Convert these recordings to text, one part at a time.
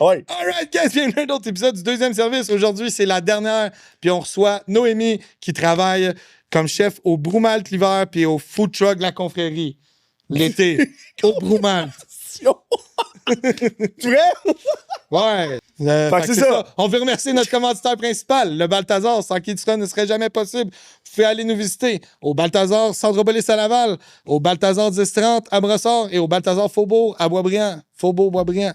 Ouais. Alright, guys, bienvenue à un autre épisode du deuxième service. Aujourd'hui, c'est la dernière. Puis on reçoit Noémie qui travaille comme chef au Broumalt l'hiver puis au food truck de la confrérie l'été. Au Broumalt. Tu vrai? Ouais. Fait que c'est ça. On veut remercier notre commanditaire principal, le Balthazar, sans qui cela ne serait jamais possible. Vous pouvez aller nous visiter au Balthazar Centropolis à Laval, au Balthazar 1030 à Brossard et au Balthazar Faubourg à Boisbriand. Faubourg-Boisbriand.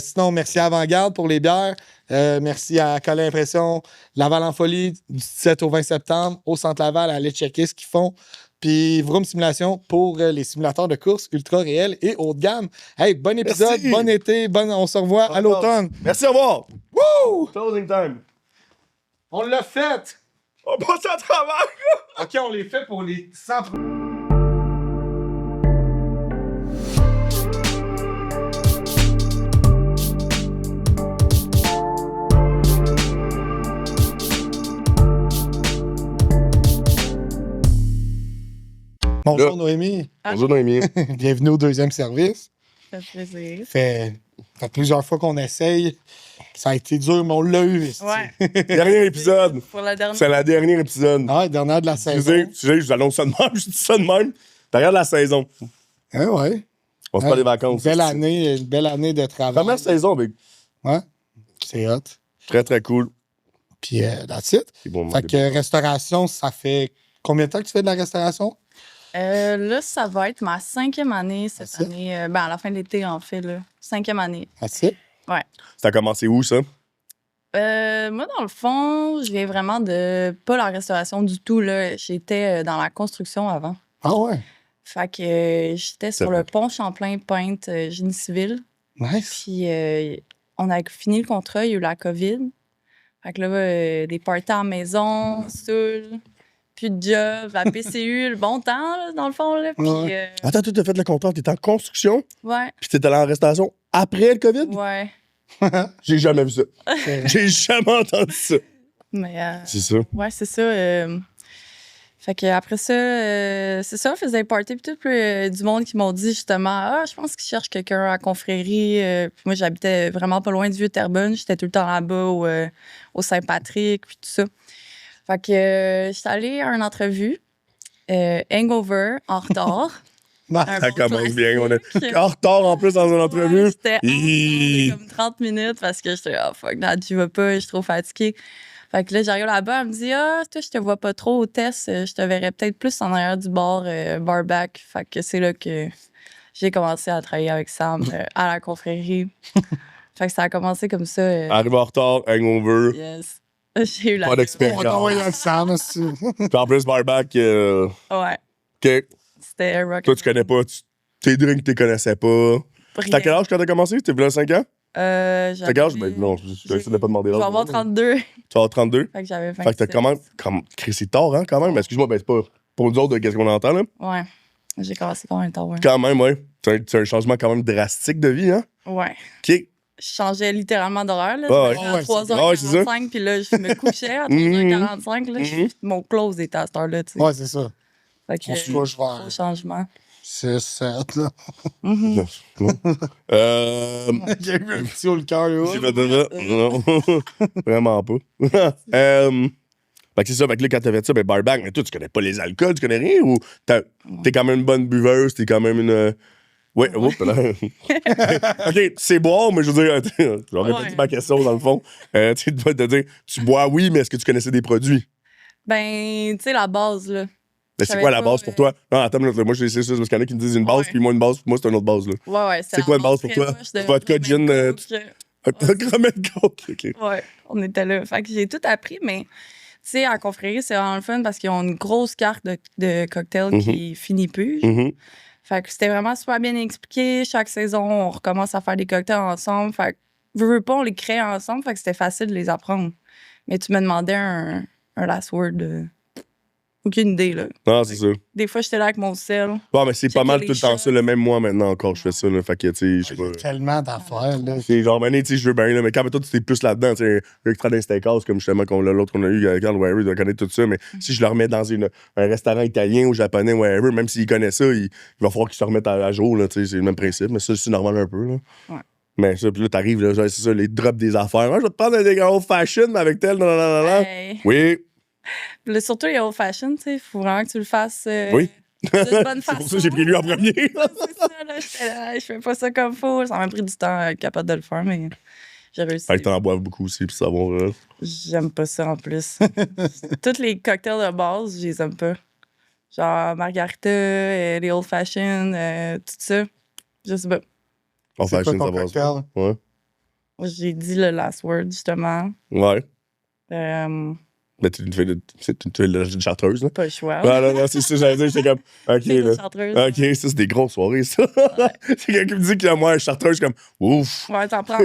Sinon, merci à Avant-Garde pour les bières. Merci à Colin Impression, Laval en folie du 17 au 20 septembre au Centre Laval. Allez checker ce qu'ils font. Puis Vroom Simulation pour les simulateurs de course ultra réels et haut de gamme. Hey, bon épisode, Merci. bon été, on se revoit à l'automne. Merci, au revoir. Wouh! Closing time. On l'a fait! On passe à travers. OK, on les fait pour les 100... Bonjour Là. Noémie, Bonjour, Noémie. bienvenue au deuxième service. Ça fait plaisir. Fait plusieurs fois qu'on essaye. Ça a été dur, mais on l'a eu. esti. Ouais. Dernier épisode. Pour la dernière. C'est la dernière épisode. Ah ouais, dernière de la saison. Excusez, je vous annonce ça de même. Je dis ça de même. Derrière la saison. Ah ouais. On se fait des vacances. Une belle année de travail. Première saison, mais Ouais, c'est hot. très, très cool. Puis, that's it. C'est bon, Fait que restauration, ça fait combien de temps que tu fais de la restauration? Là, ça va être ma 5e année cette That's it. année. À la fin de l'été, en fait. Là. 5e année. That's it. Ouais. Ça a commencé où, ça? Moi, dans le fond, je viens vraiment de pas la restauration du tout. Là. J'étais dans la construction avant. Ah ouais. Fait que j'étais sur vrai. le pont Champlain-Pointe, génie civil. Nice. Puis on a fini le contrat, il y a eu la COVID. Fait que là, des parties à la maison, saoul, plus de job, la PCU, le bon temps, là, dans le fond. Là. Puis, Ouais. Attends, tu as fait le contrat, t'étais en construction, ouais, puis t'étais allé en restauration après le COVID? ouais. J'ai jamais vu ça. J'ai jamais entendu ça. Mais C'est ça. ouais, c'est ça. Fait que après ça, c'est ça, on faisait des parties puis tout, puis du monde qui m'ont dit justement, ah, je pense qu'ils cherchent quelqu'un à confrérie. Puis moi, j'habitais vraiment pas loin du Vieux-Terrebonne, j'étais tout le temps là-bas au Saint-Patrick puis tout ça. Fait que j'étais allée à une entrevue, hangover, en retard. Nice. Un Ça bon commence bien. On classique. est en retard en plus dans une Ouais, entrevue. j'étais en retard Hi. de comme 30 minutes parce que j'étais fuck, non, tu vas pas, je suis trop fatiguée. Fait que là, j'arrive là-bas, elle me dit, ah, toi, je te vois pas trop au test, je te verrais peut-être plus en arrière du bar, barback. Fait que c'est là que j'ai commencé à travailler avec Sam à la confrérie. Fait que ça a commencé comme ça. Arrive en retard, hangover. Yes. J'ai eu la. Pas d'expérience. On va t'envoyer un Sam, aussi. Puis en plus, barback, Ouais. OK. C'était rock. Toi, tu connais pas. Tes drinks, tu les connaissais pas. T'as quel âge quand t'as commencé? T'es venu à 5 ans? T'as quel âge? Ben, non, je ne pas demander Je l'âge. vais avoir 32. Tu vas avoir 32? Fait que j'avais 27. Fait que t'as quand même. C'est tard, hein, quand même. Excuse-moi, ben, c'est pas pour nous autres de qu'est-ce qu'on entend, là. Ouais. J'ai commencé quand même tard, ouais. Quand même, ouais. C'est un changement quand même drastique de vie, hein? Ouais. OK. Je changeais littéralement d'horaire. Là. Ouais, Je me ouais. levais à Ouais, c'est ça. 3h45, puis là, je me couchais à 3h45. Là, mon close était à cette heure-là. Tu sais. Ouais, c'est ça. Fait que, On se couche vers gros changement. 6, 7, là. J'ai eu un petit haut le cœur, là. J'ai fait de ça. Non. Vraiment pas. Fait que c'est ça. Fait que là, quand t'as fait ça, ben, barback, mais toi, tu connais pas les alcools, tu connais rien? Ou t'es quand même une bonne buveuse, t'es quand même une. Ouais, oups, là. OK, c'est boire, mais je veux dire, j'aurais pas Ouais. dit ma question dans le fond. Tu dois te dire, tu bois, oui, mais est-ce que tu connaissais des produits? Ben, tu sais, la base, là. Mais c'est savais quoi la pas, base pour toi? Non, attends, une minute, là, moi, je sais ça, parce qu'il y en a qui me disent une base, Ouais. puis moi, une base, pour moi, c'est une autre base, là. Ouais. C'est quoi une base pour toi? Vodka, gin, Un gramme de coke, OK. Ouais, on était là. Fait que j'ai tout appris, mais tu sais, à confrérie, c'est vraiment le fun parce qu'ils ont une grosse carte de cocktails qui finit plus. Mhm. Fait que c'était vraiment super bien expliqué. Chaque saison, on recommence à faire des cocktails ensemble. Fait que, veux pas, on les crée ensemble. Fait que c'était facile de les apprendre. Mais tu me demandais un last word. Aucune idée, là. Non, c'est ça. Des fois, j'étais là avec mon sel. Bon, mais c'est pas Checker mal les tout le temps shots. ça, le même moi maintenant encore, je fais ça, là. Fait que, tu sais, je sais pas. Tellement d'affaires, là. C'est genre, mané, tu sais, je veux bien, là, mais quand toi, tu t'es plus là-dedans, tu sais, l'extra d'un steakhouse, comme justement, l'autre qu'on a eu, Carl Whatever, il doit connaître tout ça, mais si je le remets dans un restaurant italien ou japonais, whatever, même s'il connaît ça, il va falloir qu'il se remette à jour, là, tu sais, c'est le même principe, mais ça, c'est normal un peu, là. Ouais. Mais ça, puis là, t'arrives, là, c'est ça, les drops des affaires. Moi, je vais te prendre des old fashion avec tel, non, non, non, non. Hey. Oui. Puis là, surtout les old fashion, tu sais, il faut vraiment que tu le fasses Oui. de bonne C'est façon. pour ça que j'ai pris lui en premier. C'est ça, là, j'étais là, je fais pas ça comme faut. Ça m'a pris du temps à être capable de le faire, mais j'ai réussi. Fait que t'en boives beaucoup aussi, puis savoir. J'aime pas ça en plus. Tous les cocktails de base, je les aime pas. Genre margarita, les old fashion, tout ça. Je sais pas. En C'est quoi fashion, ton ça va. cocktail? Ouais. J'ai dit le last word, justement. Ouais. Pas Mais tu fais de chartreuse, là. le choix. Non, c'est ça, j'allais dire, j'étais comme, OK, Fille de là. chartreuse. OK, ça, c'est des grosses soirées, ça. C'est quelqu'un qui me dit qu'il y a moi un chartreuse, je suis comme, ouf. Ouais, t'en prends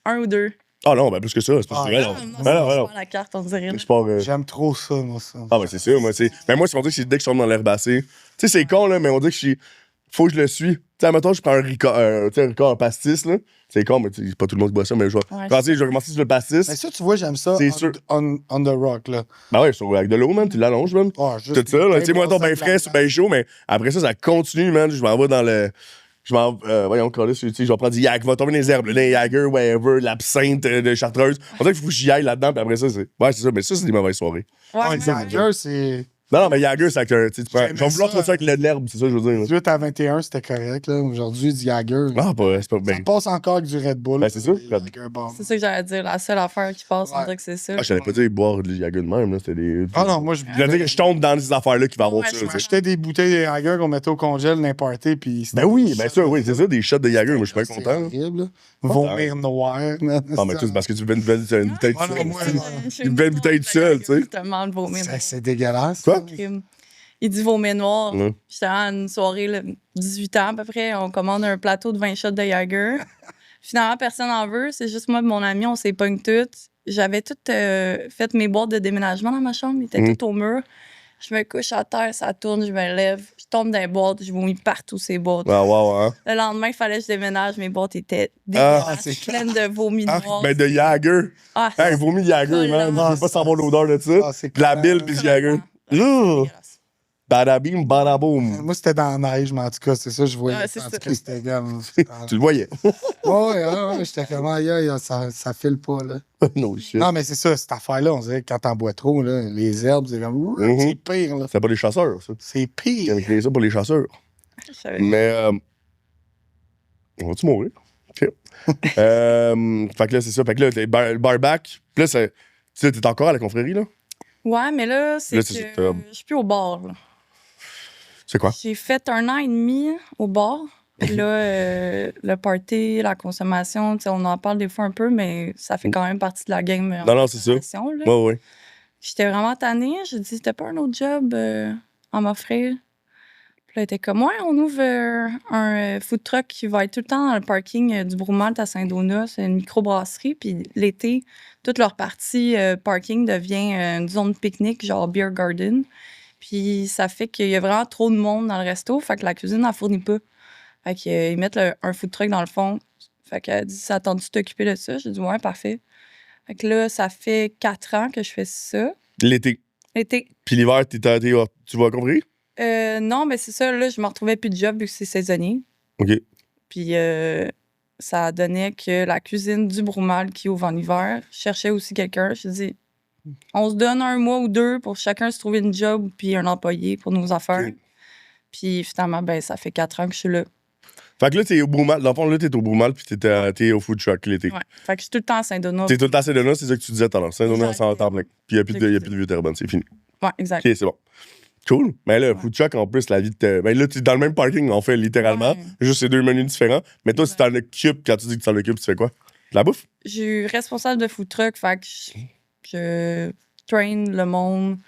un ou deux. Ah non, ben plus que ça, c'est pas Ah, vrai, Non, non. non, Ben non, c'est non. pas la carte, on dirait. Je pars. J'aime trop ça, moi, ça. Ah, ben c'est sûr, moi, c'est. Mais moi, c'est pour dire que c'est dès que je tombe dans l'herbacée. Tu sais, c'est con, là, mais on dit que je suis. Faut que je le suis. Tu sais, admettons, je prends un Ricard, tu sais, un Ricard en pastis, là. C'est con, mais c'est pas tout le monde qui boit ça, mais je vais. Ouais, Quand tu sais, je vais commencer sur le pastis. Mais ça, tu vois, j'aime ça C'est sûr. on the rock, là. Ben ouais, avec de l'eau, man, tu l'allonges, man. Oh, juste Tout ça, là. Tu sais, moi, ton ton bien frais, c'est bien chaud, mais après ça, ça continue, man. Je m'en vais dans le. Je m'en. Voyons, tu sais, je vais prendre du yak, je vais tomber dans les herbes, là, les Jagger, whatever, l'absinthe de chartreuse. On dirait qu'il faut que j'y aille là-dedans, puis après ça, c'est. Ouais, c'est ça, mais ça, c'est des mauvaises soirées. Ouais, Oh, ouais, le Jagger, c'est... Non, mais Jagger, c'est avec un. Tu sais, je vais J'aimais vouloir ça. trouver ça avec de l'herbe, c'est ça que je veux dire. là. 18 à 21, c'était correct, là. Aujourd'hui, du Jagger. Ah, c'est pas Ça bien. passe encore avec du Red Bull. Ben, c'est ça. Le Jagger bomb. C'est ça que j'allais dire. La seule affaire qui passe, on Ouais. dirait que c'est ça. Ah, je t'avais pas dit boire de Jagger de même, là. C'était des. Ah non, moi, je Je veux dire que je tombe dans ces affaires-là qui va avoir Ouais, ça, je tu sais. m'achetais des bouteilles de Jagger qu'on mettait au congèle, n'importe puis c'était Ben oui, des ben shots ça, oui, de c'est ça, des shots de Jagger, moi, je suis bien C'est content. là. horrible, là. Vomir noir, man. Ah, mais tout, c'est parce que tu veux une bouteille de Ah non, seul. moi, Une belle bouteille de seul, tu sais. Justement, le vomir noir. C'est dégueulasse. Quoi? Crime. Il dit vomir noir. Ouais. J'étais à une soirée, là, 18 ans à peu près. On commande un plateau de 20 shots de Jagger. Finalement, personne n'en veut. C'est juste moi et mon ami, on s'est pogne toutes. J'avais toutes fait mes boîtes de déménagement dans ma chambre. Ils étaient toutes au mur. Je me couche à terre, ça tourne, je me lève. Je tombe dans les boîtes, je vomis partout ces boîtes. Ah, wow, hein. Le lendemain, il fallait que je déménage. Mes boîtes étaient Ah, dégueulasses, pleines de vomi Ah, noirs. ben de Jagger. Ah, Hey, vomi de Jagger, man. collant. Je veux pas savoir l'odeur de ça. Ah, c'est De la collant. bile pis du Jagger. Ouh! Badabim, badaboum. Moi, c'était dans la neige, mais en tout cas, c'est ça, je voyais. Ouais, c'est en ça. tout cas, c'était comme. Tu le voyais. Ouais, j'étais comme, aïe, ça file pas, là. No shit. Non, mais c'est ça, cette affaire-là, on dirait que quand t'en bois trop, là, les herbes, c'est comme, ouh, Mhm. c'est pire, là. C'est pas les chasseurs, ça. C'est Ils pire. avaient créé ça pour les chasseurs. Je savais. Mais, on va-tu mourir? OK. Fait que là, c'est ça. Fait que là, t'es le barback. Puis là, tu sais, t'es encore à la confrérie, là? Ouais, mais là, c'est Là, que c'est- je suis plus au bar. Là. C'est quoi? J'ai fait 1 an et demi au bar. Puis là, le party, la consommation, tu sais, on en parle des fois un peu, mais ça fait quand même partie de la game. Non, c'est ça. Là. Ouais, ouais. J'étais vraiment tannée. J'ai dit, c'était pas un autre job à m'offrir. Puis là, elle était comme, ouais, on ouvre un food truck qui va être tout le temps dans le parking du Broumalt à Saint-Donat. C'est une microbrasserie. Puis l'été, toute leur partie parking devient une zone de pique-nique, genre beer garden. Puis ça fait qu'il y a vraiment trop de monde dans le resto. Fait que la cuisine n'en fournit pas. Fait qu'ils mettent un food truck dans le fond. Fait qu'elle dit, ça attends-tu de t'occuper de ça? J'ai dit, ouais, parfait. Fait que là, ça fait 4 ans que je fais ça. L'été. L'été. Puis l'hiver, tu vas à confrérie? Non, mais c'est ça, là, je me retrouvais plus de job vu que c'est saisonnier. OK. Puis ça donnait que la cuisine du Broumalt qui ouvre en hiver cherchait aussi quelqu'un. Je dis, on se donne 1 mois ou 2 pour chacun se trouver une job puis un employé pour nos affaires. OK. Puis finalement, ben ça fait 4 ans que je suis là. Fait que là, t'es au Broumalt. Dans le fond, là, t'es au Broumalt, puis t'es au food truck l'été. Ouais. Fait que je suis tout le temps à Saint-Donat. T'es tout le temps à Saint-Donat, c'est ça que tu disais tout à l'heure. Saint-Donat, Exact. c'est en temps plein. Puis il n'y a plus de vieux terrebonne, c'est fini. Ouais, exact. OK, c'est bon. Cool. Mais là, food truck, en plus, la vie de. Ben là, t'es dans le même parking, en fait, littéralement. Ouais. Juste c'est 2 menus différents. Mais toi, si t'en occupes, quand tu dis que tu t'en occupes, tu fais quoi? De la bouffe? Je suis responsable de food truck, fait que je train le monde.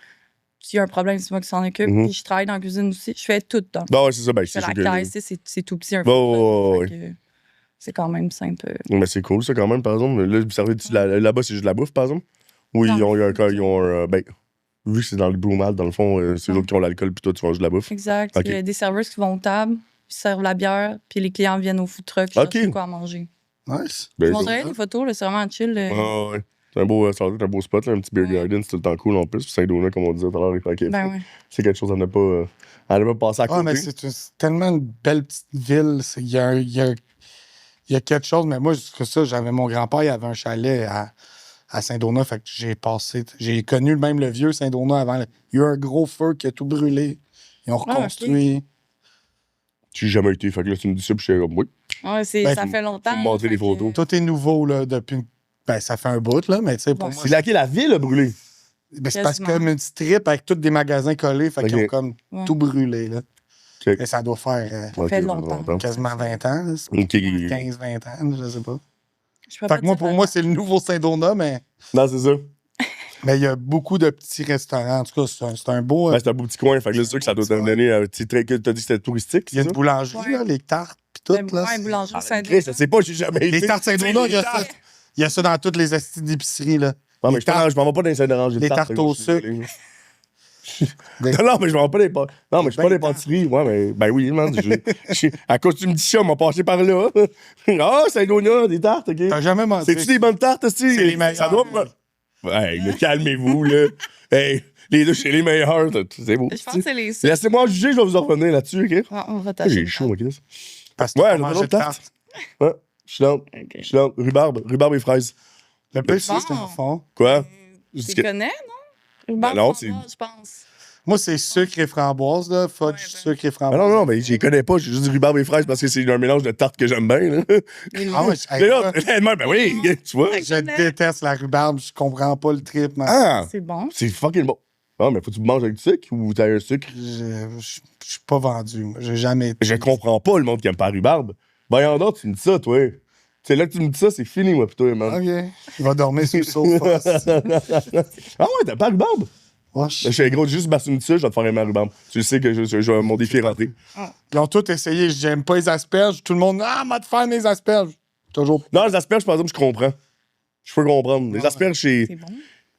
S'il y a un problème, c'est moi qui s'en occupe. Mhm. Puis je travaille dans la cuisine aussi. Je fais tout dans Bah ouais, c'est ça. Ben, Je fais c'est la sûr que. caisse, tu sais, c'est tout petit un Ouais, ouais, food truck, fait que c'est quand même simple. Mais c'est cool, ça, quand même, par exemple. Là, vous servez là-bas, c'est juste de la bouffe, par exemple? Oui, Non. ils ont un. Ben, vu que c'est dans le Broumalt, dans le fond, c'est eux autres qui ont l'alcool, puis toi, tu manges de la bouffe. Exact. Ok. Il y a des serveuses qui vont aux tables, ils servent la bière, puis les clients viennent au food truck Ok. chercher quoi à manger. Nice. Je Ben, montrerai les photos, là, c'est vraiment chill. Ah, ouais. C'est un beau, ça a l'air d'être un beau spot, là, un petit beer Ouais. garden, c'est tout le temps cool en plus. Puis Saint-Donat, comme on disait tout à l'heure, il fait Ben ouais. c'est quelque chose à ne pas passer à Ah, côté. mais c'est tellement une belle petite ville. Il y a il y a quelque chose, mais moi, c'est ça, j'avais mon grand-père, il avait un chalet à Saint-Donat, fait que j'ai connu même le vieux Saint-Donat avant. Il y a eu un gros feu qui a tout brûlé. Ils ont reconstruit. J'ai jamais été, fait que là, tu me dis ça, puis je suis comme, oui. Ouais, ça fait longtemps. Faut me montrer des photos. Tout est nouveau, là, depuis... Ben, ça fait un bout, là, mais tu sais, pour moi... C'est laquelle la ville a brûlé? Ben, c'est parce que comme une strip avec tous des magasins collés, fait qu'ils ont comme tout brûlé, là. Okay. Et ça doit faire ça fait longtemps. Quasiment 20 ans, là. 15-20 ans, je sais pas. Fait que pour moi, c'est le nouveau Saint-Donat, mais... Non, c'est ça. Mais il y a beaucoup de petits restaurants. En tout cas, c'est un beau... Ben, c'est un beau petit coin, fait que là, c'est sûr que ça doit te donner un petit trait que t'as dit que c'était touristique, il y a une boulangerie, là, les tartes, pis tout, là. Ouais, boulangerie Saint-Donat. Je sais pas, j'ai jamais été. Les tartes Saint-Donat, il y a ça dans toutes les astis d'épicerie, là. Non, mais je m'en vais pas dans les Saint-Laurent. Les tartes au sucre. Non, mais je m'en vais pas des pâtisseries. Non, mais je suis pas des pâtisseries. Ouais, mais ben oui, man. À cause tu me dis ça, on m'a passé par là. Ah, Saint-Donat, des tartes, OK. T'as jamais menti. C'est-tu des bonnes tartes, aussi? C'est les meilleures. Ça doit pas. Ouais, calmez-vous, là. Hey, les deux, c'est les meilleurs. C'est beau. Je pense que c'est les Laissez-moi juger, je vais vous en revenir là-dessus, OK? On va tâcher. J'ai chaud, OK? Parce que ouais, t'as j'ai mangé pas de tarte. Ouais, je suis down. Je suis down. Rhubarbe et fraises. Le peu Bon. c'est en fond. Quoi? Tu connais, non? Ben non, c'est... Je pense. Moi, c'est sucre et framboise, là. Fudge, sucre et framboise. Non, mais je les connais pas. J'ai juste du rhubarbe et fraises parce que c'est un mélange de tartes que j'aime bien, là. Ah ouais, Mais là, ben oui, tu vois. je déteste la rhubarbe. Je comprends pas le trip, man. Ah! C'est bon. C'est fucking bon. Ah, mais faut que tu manges avec du sucre ou t'as un sucre? Je suis pas vendu. Moi. J'ai jamais été. Je comprends pas le monde qui aime pas la rhubarbe. Voyons donc, tu me dis ça, toi. C'est là que tu me dis ça, c'est fini, moi, plutôt, man. OK. Il va dormir sur le sofa. Ah ouais, t'as pas la rhubarbe? Je suis gros, juste bastonner dessus, je vais te faire aimer la rhubarbe. Tu sais que mon défi est rentré. Ils ont tous essayé. J'aime pas les asperges. Tout le monde, m'a te faire mes asperges. Toujours. Non, les asperges, par exemple, je comprends. Je peux comprendre. Les asperges, c'est. C'est bon.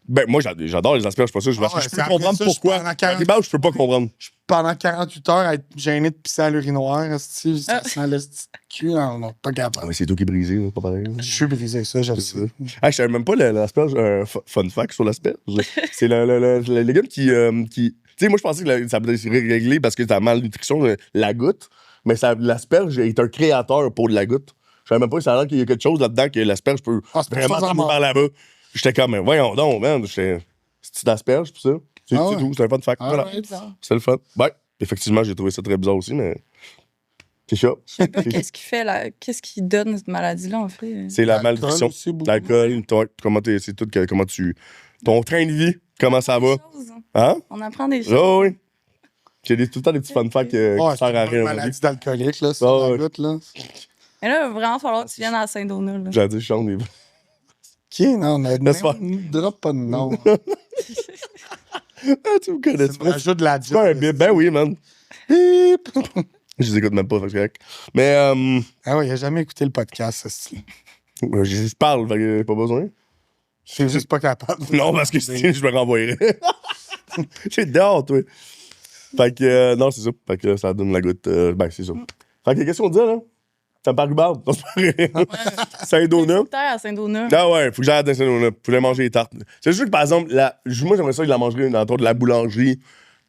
Ben, moi, j'adore les asperges, c'est pas ça. Je peux comprendre pourquoi. La rhubarbe, je peux pas comprendre. Pendant 48 heures, être gêné de pisser à l'urinoir, ça sent le petit cul. Non, pas capable. Ah, mais c'est toi qui es brisé, là, pas pareil. Je suis brisé, ça, je le sais. Ah, je savais même pas l'asperge. Fun fact sur l'asperge. C'est le légume qui. Tu sais, moi, je pensais que ça pouvait se régler parce que t'as malnutrition, la goutte. Mais l'asperge est un créateur pour de la goutte. Je savais même pas que ça a l'air qu'il y a quelque chose là-dedans que l'asperge peut vraiment tomber par là-bas. J'étais comme, mais voyons donc, man. C'est-tu d'asperge, pis ça? C'est tout. C'est un fun fact. Voilà. C'est le fun. Ouais, effectivement, j'ai trouvé ça très bizarre aussi, mais. C'est ça. Je sais pas qu'est-ce qui fait qu'est-ce qui donne cette maladie-là, en fait. C'est la malnutrition. L'alcool, comment c'est tout, comment tu. Ton train de vie, comment ça va? Hein? On apprend des choses. Oh, oui. J'ai tout le temps des petits fun facts qui servent à rien. C'est une maladie d'alcoolique, là, sur la goutte, là. Mais là, il va vraiment falloir que tu viennes à Saint-Donat, là. J'ai dit, je chante des. OK, non, on a drop pas de nom. Tu me connais C'est un jeu de la pas un bip. Ben oui, man. Bip. Je les écoute même pas, fait que c'est correct. Mais, Ah ouais, il a jamais écouté le podcast, ça, style. je parle, fait que pas besoin. Je suis juste pas capable. Non, parce que sinon, je me renvoyerais. J'ai dehors, toi. Fait que, non, c'est ça. Fait que ça donne la goutte. Ben, c'est ça. Fait que, qu'est-ce qu'on dit, là? Ça me parle rhubarbe. Saint-Donat. À Saint-Donat. Ah ouais, faut que j'arrête dans Saint-Donat. Faut aller manger les tartes. C'est juste que, par exemple, moi, j'aimerais ça que la mangerie dans de la boulangerie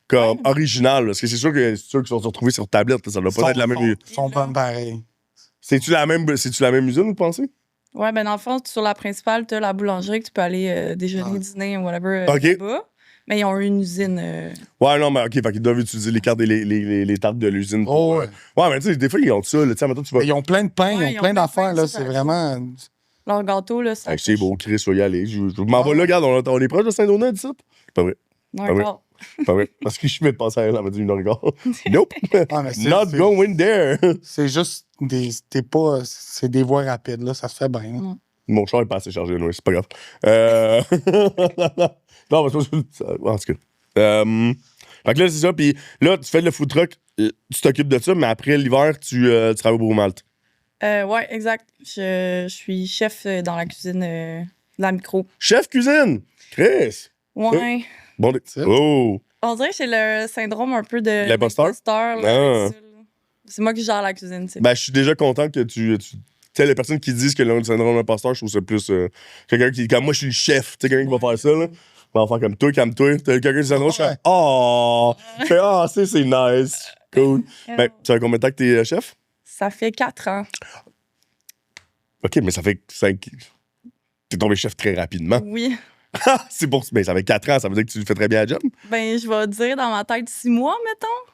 comme originale. Parce que c'est sûr que ceux qui sont retrouvés sur tablette, ça doit pas être la même. Ils sont bonnes pareils. C'est-tu la même usine, vous pensez? Ouais, ben dans le fond, sur la principale, t'as la boulangerie que tu peux aller déjeuner, dîner, whatever, OK. là-bas. Mais ils ont une usine. Ouais, non, mais OK, fait qu'ils doivent utiliser les cartes et les tartes de l'usine. Oh, ouais. Ouais, mais tu sais, des fois, ils ont ça. Tu sais, maintenant, tu vas. Ils ont plein de pain, Ouais, ils ont plein d'affaires, là. super. C'est vraiment. Leur gâteau, là, ça. C'est beau, Chris, faut y aller. Je m'en vais là, regarde, on est proche de Saint-Donat, dis ça? Pas vrai. Encore. Pas vrai. Parce que je vais te passer à elle, elle m'a dit une heure et quart. Nope. Ah, mais Not going there. C'est juste des. C'est des voies rapides, là. Ça se fait bien. Là. Mon char est pas assez chargé, c'est pas grave. Non, mais en tout cas. Fait que là, c'est ça. Puis là, tu fais le food truck, tu t'occupes de ça, mais après l'hiver, tu travailles au Bromalt. Ouais, exact. Je suis chef dans la cuisine de la micro. Chef cuisine! Chris! Ouais. Bon, oh! On dirait que j'ai le syndrome un peu de L'imposteur? là, avec ça, là. C'est moi qui gère la cuisine, tu sais. Ben, je suis déjà content que tu sais, les personnes qui disent que le syndrome d'imposteur, je trouve ça plus quelqu'un qui, comme moi, je suis le chef, tu sais, quelqu'un qui va faire ça, là. Va faire comme toi, calme-toi. T'as quelqu'un qui syndrome, je fais oh! C'est nice. Cool. Ben, tu as combien de temps que t'es chef? Ça fait 4 ans. OK, mais ça fait 5... T'es tombé chef très rapidement. Oui. C'est pour... Mais ça fait 4 ans, ça veut dire que tu fais très bien la job? Ben, je vais dire dans ma tête 6 mois, mettons.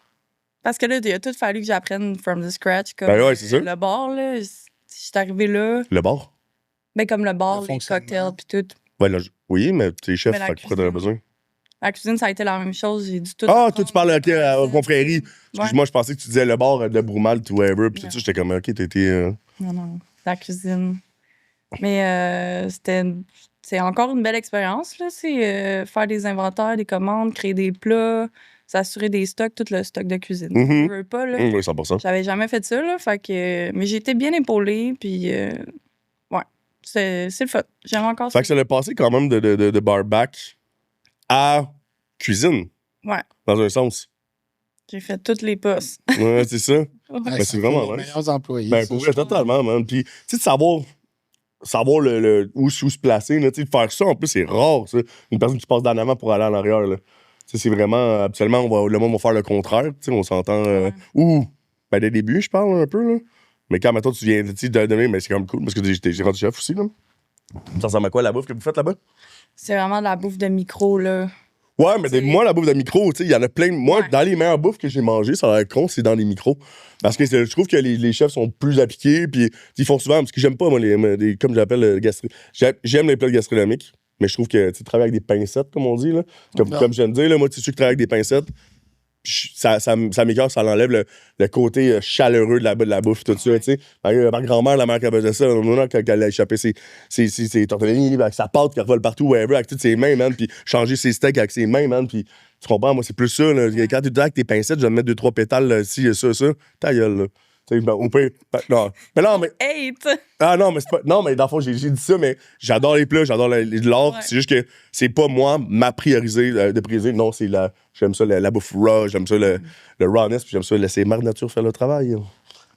Parce que là, il a tout fallu que j'apprenne from the scratch. Comme Ben ouais, c'est ça. le bar, là. Je suis arrivée là. Le bar? Ben, comme le bar, Le les fonctionnement. cocktails, puis tout. Ouais, là, oui, mais t'es chef, Mais la fait que pourquoi t'en as cuisine. besoin? La cuisine, ça a été la même chose. J'ai dû tout. Ah, toi, apprendre. tu parles à confrérie. Ouais. Excuse-moi, je pensais que tu disais le bar de Broumalt ou whatever, puis tout Non. ça, j'étais comme, OK, t'étais... Non, la cuisine. Mais c'est encore une belle expérience, là. C'est faire des inventaires, des commandes, créer des plats, s'assurer des stocks, tout le stock de cuisine. Mhm. Je veux pas, là. Oui, 100%. J'avais jamais fait ça, là. Fait que... Mais j'ai été bien épaulée, puis... ouais, c'est le fun. J'aime encore Fait ça. que ça l'a passé quand même de barback à cuisine, Ouais, dans un sens. j'ai fait toutes les postes. Ouais, c'est ça. Ouais. Ben, c'est vraiment les nice. meilleurs employés. Ben, ça, pour je vrai, trouve. totalement, man. Puis, tu sais, de savoir où se placer, là, tu sais, de faire ça, en plus, c'est rare, ça. Une personne qui passe d'en avant pour aller en arrière, là. Tu sais, c'est vraiment, habituellement, le monde va faire le contraire, tu sais, on s'entend, Ouais. ou, ben, dès le début, je parle un peu, là. Mais quand, maintenant, tu viens, tu sais, de donner, mais c'est quand même cool, parce que j'ai rendu chef aussi, là. Ça ressemble à quoi, la bouffe que vous faites là-bas? C'est vraiment de la bouffe de micro, là. Ouais, mais C'est- moi, la bouffe de micro, tu sais, il y en a plein. Moi, Ouais. dans les meilleures bouffes que j'ai mangées, ça a l'air con, c'est dans les micros. Parce que je trouve que les chefs sont plus appliqués, puis ils font souvent, parce que j'aime pas, moi, comme j'appelle le j'aime les plats gastronomiques, mais je trouve que, tu sais, travailler avec des pincettes, comme on dit, là. Comme je viens de dire, là, moi, tu sais, que travaille avec des pincettes, ça m'écoeure, ça l'enlève le côté chaleureux de la bouffe, tout ça, tu sais. Ma grand-mère, la mère qui faisait ça, quand elle a échappé ses tortellini avec sa pâte qui revole partout, whatever, avec toutes ses mains, man, puis changer ses steaks avec ses mains, man, puis tu comprends, moi, c'est plus ça, là. Quand tu es avec tes pincettes, je vais te mettre 2-3 pétales, là, ci, ça, ta gueule, là. Tu sais, ben, on peut. Non. Mais non, mais. Hate! Ah non, mais c'est pas. Non, mais dans le fond, j'ai dit ça, mais j'adore les plats, j'adore l'art. Ouais. C'est juste que c'est pas moi, ma priorisée de prioriser. Non, c'est la. J'aime ça, la bouffe raw, j'aime ça, le rawness, puis j'aime ça, laisser Mère Nature faire le travail.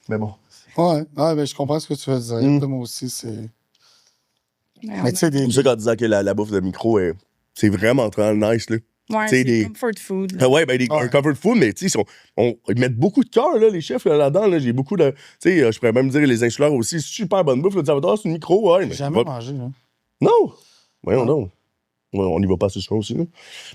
Mais bon. Ouais, ben, je comprends ce que tu veux dire. Mm. Moi aussi, c'est. Mais Mais tu sais, des. C'est ça qu'en disant que la bouffe de micro, c'est vraiment très nice, là. ouais, tu sais, c'est des- comfort food. là. Ah ouais, ben, Ouais. un comfort food, mais tu sais, ils mettent beaucoup de cœur, là, les chefs, là-dedans. Là, j'ai beaucoup de. Tu sais, je pourrais même dire les insulaires aussi. Super bonne bouffe, là, tu vas c'est une micro, ouais. J'ai Mais jamais mangé, là. Non! Voyons Non. donc. Ouais, on y va pas ce soir aussi, là.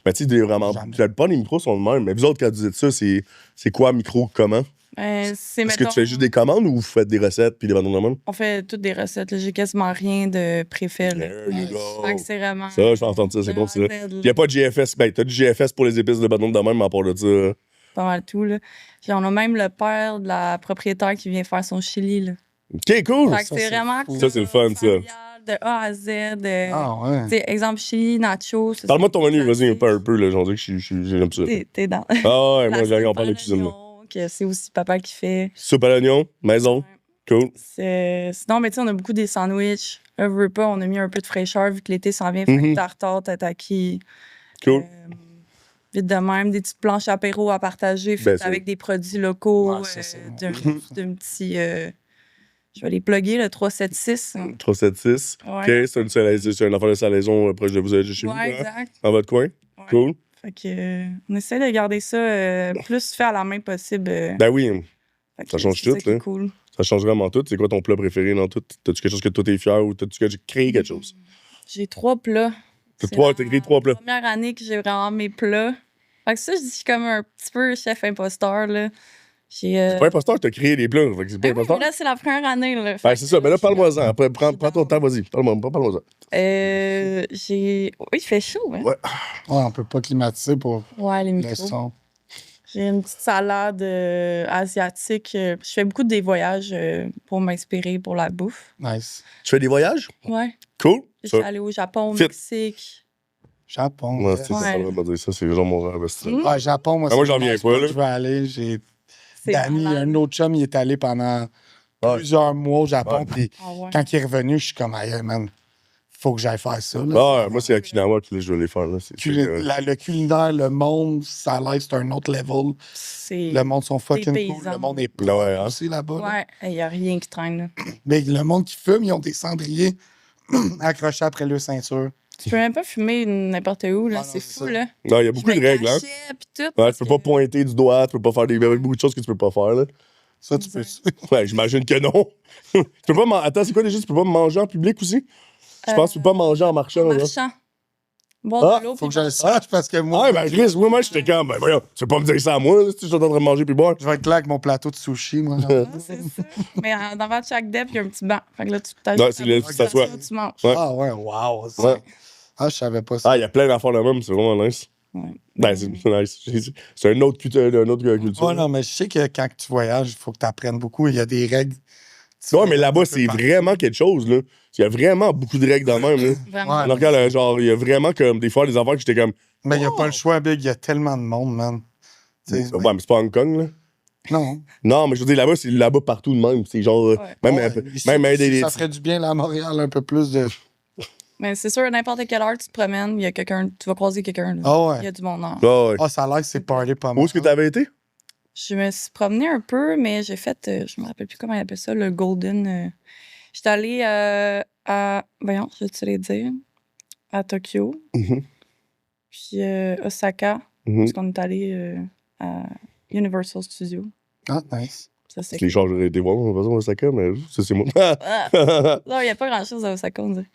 Mais tu sais, vraiment. Jamais. La plupart des micros sont de même. Mais vous autres, quand vous dites ça, c'est quoi, micro, comment? C'est, Est-ce que tu mettons, fais juste des commandes ou vous faites des recettes puis des bandes de même? on fait toutes des recettes. là. J'ai quasiment rien de préfet. là. There you go. Fait que c'est vraiment... Ça, je vais entendre ça, c'est de bon, A à ça. Z, Il là. n'y a pas de GFS. Ben, t'as du GFS pour les épices de bandes de même, mais à part de ça. Pas mal tout, là. Puis on a même le père de la propriétaire qui vient faire son chili, là. OK, cool! Fait que ça, c'est c'est vraiment... fou. Ça, c'est le fun, ça. familial, de A à Z. Ah, ouais. Tu sais, exemple, chili, nachos. ça, Parle-moi de ton c'est menu, vas-y, classique. un peu, là. J'en dis que j'aime ça. T'es dans... Ah ouais, moi, La j'ai on soupe parle de à cuisine, là. l'oignon, que c'est aussi papa qui fait. Soupe à l'oignon, maison. Cool. Sinon, mais tu sais, on a beaucoup des sandwichs. Là, veux pas, on a mis un peu de fraîcheur vu que l'été s'en vient. Fait Mhm. que tartare, tataki. Cool. Vite de même, des petites planches apéro à partager Ben, faites c'est- avec des produits locaux. Ouais, ça, c'est bon. d'un petit... je vais les plugger, le 376. 376. Ouais. OK, c'est un enfant de salaison proche de vous, chez vous, Ouais, hein? exact. Dans votre coin. Ouais. Cool. Fait que, on essaie de garder ça plus fait à la main possible. Ben oui, Fait que ça change c'est tout, ça qui est là. cool. ça change vraiment tout. C'est quoi ton plat préféré dans tout? T'as-tu quelque chose que toi t'es fier ou t'as-tu créé quelque chose? J'ai 3 plats. T'as C'est t'as créé 3 plats. la première année que j'ai vraiment mes plats. Fait que ça, je suis comme un petit peu chef imposteur, là. J'ai... C'est pas imposteur, t'as créé des plats. Fait que c'est pas Ben oui, imposteur. mais là, c'est la première année, là. Ben, Fait c'est que ça. Mais là, je suis parle-moi-en. Après, prends suis ton down. temps, vas-y. Parle-moi-en. j'ai... Oui, il fait chaud, hein? Ouais. Ouais, on peut pas climatiser pour Ouais, les le micros. son. J'ai une petite salade asiatique. Je fais beaucoup des voyages pour m'inspirer pour la bouffe. Nice. Tu fais des voyages? Ouais. Cool. Je Ça. suis allée au Japon, au Fit. Mexique. Japon. Ouais, c'est ça, Ouais. ça va dire ça. C'est genre mon rêve. c'est ça. Mm. Ouais, Japon, moi, Ah, moi, c'est j'en viens nice, pas, là. Je vais aller. J'ai C'est Danny, malade. un autre chum, il est allé pendant Ouais. plusieurs mois au Japon. Ouais. Puis Ah ouais. quand il est revenu, je suis comme, aïe, man, faut que j'aille faire ça. Là. Ah, ouais, moi, c'est Okinawa que là, je vais les faire. Là. Le culinaire, le monde, ça a l'air, c'est un autre level. C'est... Le monde sont fucking cool. paysans. Le monde est Ouais, propre hein. aussi là-bas. là. Ouais, il n'y a rien qui traîne, là. Mais le monde qui fume, ils ont des cendriers accrochés après leur ceinture. Tu peux même pas fumer n'importe où, là. Ah non, c'est c'est fou, ça. là. Non, il y a beaucoup Je de me règles, hein. cachais, puis tout, Ouais, parce tu peux pas que- pointer du doigt, tu peux pas faire des. Il y a beaucoup de choses que tu peux pas faire, là. Ça, tu peux. Ouais, j'imagine que non. Tu peux pas Attends, c'est quoi déjà? Tu peux pas manger en public aussi? Je pense que tu peux pas manger en marchant. Là. Marchand. Boire de l'eau. Faut que puis je le sache parce que moi. Ah, ben, Chris, moi, j'étais comme, ben, voyons, tu veux pas me dire ça à moi, là, si je suis en train de manger puis boire. Je vais être là avec mon plateau de sushi, moi. Ah, c'est ça. Mais dans votre chaque dep, il y a un petit banc. Fait que là, tu Ouais, c'est là, tu t'assois. tu manges. Ouais. Ah ouais, wow. Ouais. Ah, je savais pas ça. Ah, il y a plein d'affaires de même, c'est vraiment nice. Ouais. Ben, c'est nice. C'est une autre culture. Ouais, non, mais je sais que quand tu voyages, il faut que tu apprennes beaucoup. Il y a des règles. Ouais, mais là-bas, c'est vraiment quelque chose, là. Il y a vraiment beaucoup de règles dans le même, là. Vraiment. Ouais. Alors, regarde, genre, il y a vraiment comme des fois des affaires que j'étais comme. Mais il n'y a pas le choix, Big. Il y a tellement de monde, man. Ouais, mais c'est pas Hong Kong, là. Non. Non, mais je veux dire, là-bas, c'est là-bas partout de même. C'est genre. Ouais. Même, Ouais, ici, ça ferait du bien là, à Montréal, un peu plus de. Mais c'est sûr, à n'importe quelle heure tu te promènes, il y a quelqu'un, tu vas croiser quelqu'un. là. Ah Il y ouais. a du monde. Ah, ouais. Ah, ça a l'air que c'est party pas mal. Où est-ce que t'avais été? Je me suis promenée un peu, mais j'ai fait, je me rappelle plus comment il appelle ça, le Golden. J'étais allée à, voyons, je vais te le dire, à Tokyo, Mhm. puis Osaka, Mhm. parce qu'on est allé à Universal Studios. Ah, nice. Ça, c'est Les gens, j'aurais été voir, de toute façon, Osaka, mais ça, c'est moi. Ah! Non, il n'y a pas grand-chose à Osaka, on dirait.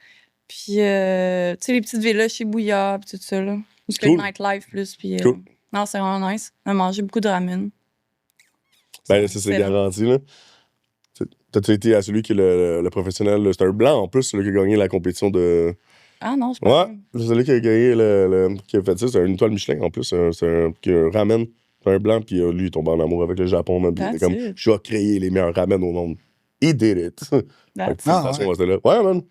Puis, tu sais, les petites villas chez Bouillard, puis tout ça, là. Parce que Cool. le nightlife, plus, puis... Cool. Non, c'est vraiment nice. On a mangé beaucoup de ramen. Ben, ça, c'est garanti, là. T'as-tu été à celui qui est le professionnel? C'est un blanc, en plus, celui qui a gagné la compétition de... Ah non, je pense Ouais, c'est celui qui a gagné qui a fait ça. C'est une étoile Michelin, en plus. C'est un ramen. C'est un blanc, puis lui, il tombe en amour avec le Japon. Même, puis il était comme, it. je vais créer les meilleurs ramen au monde. He did it. Fait que, That's félicitations à celle-là. Ouais, man.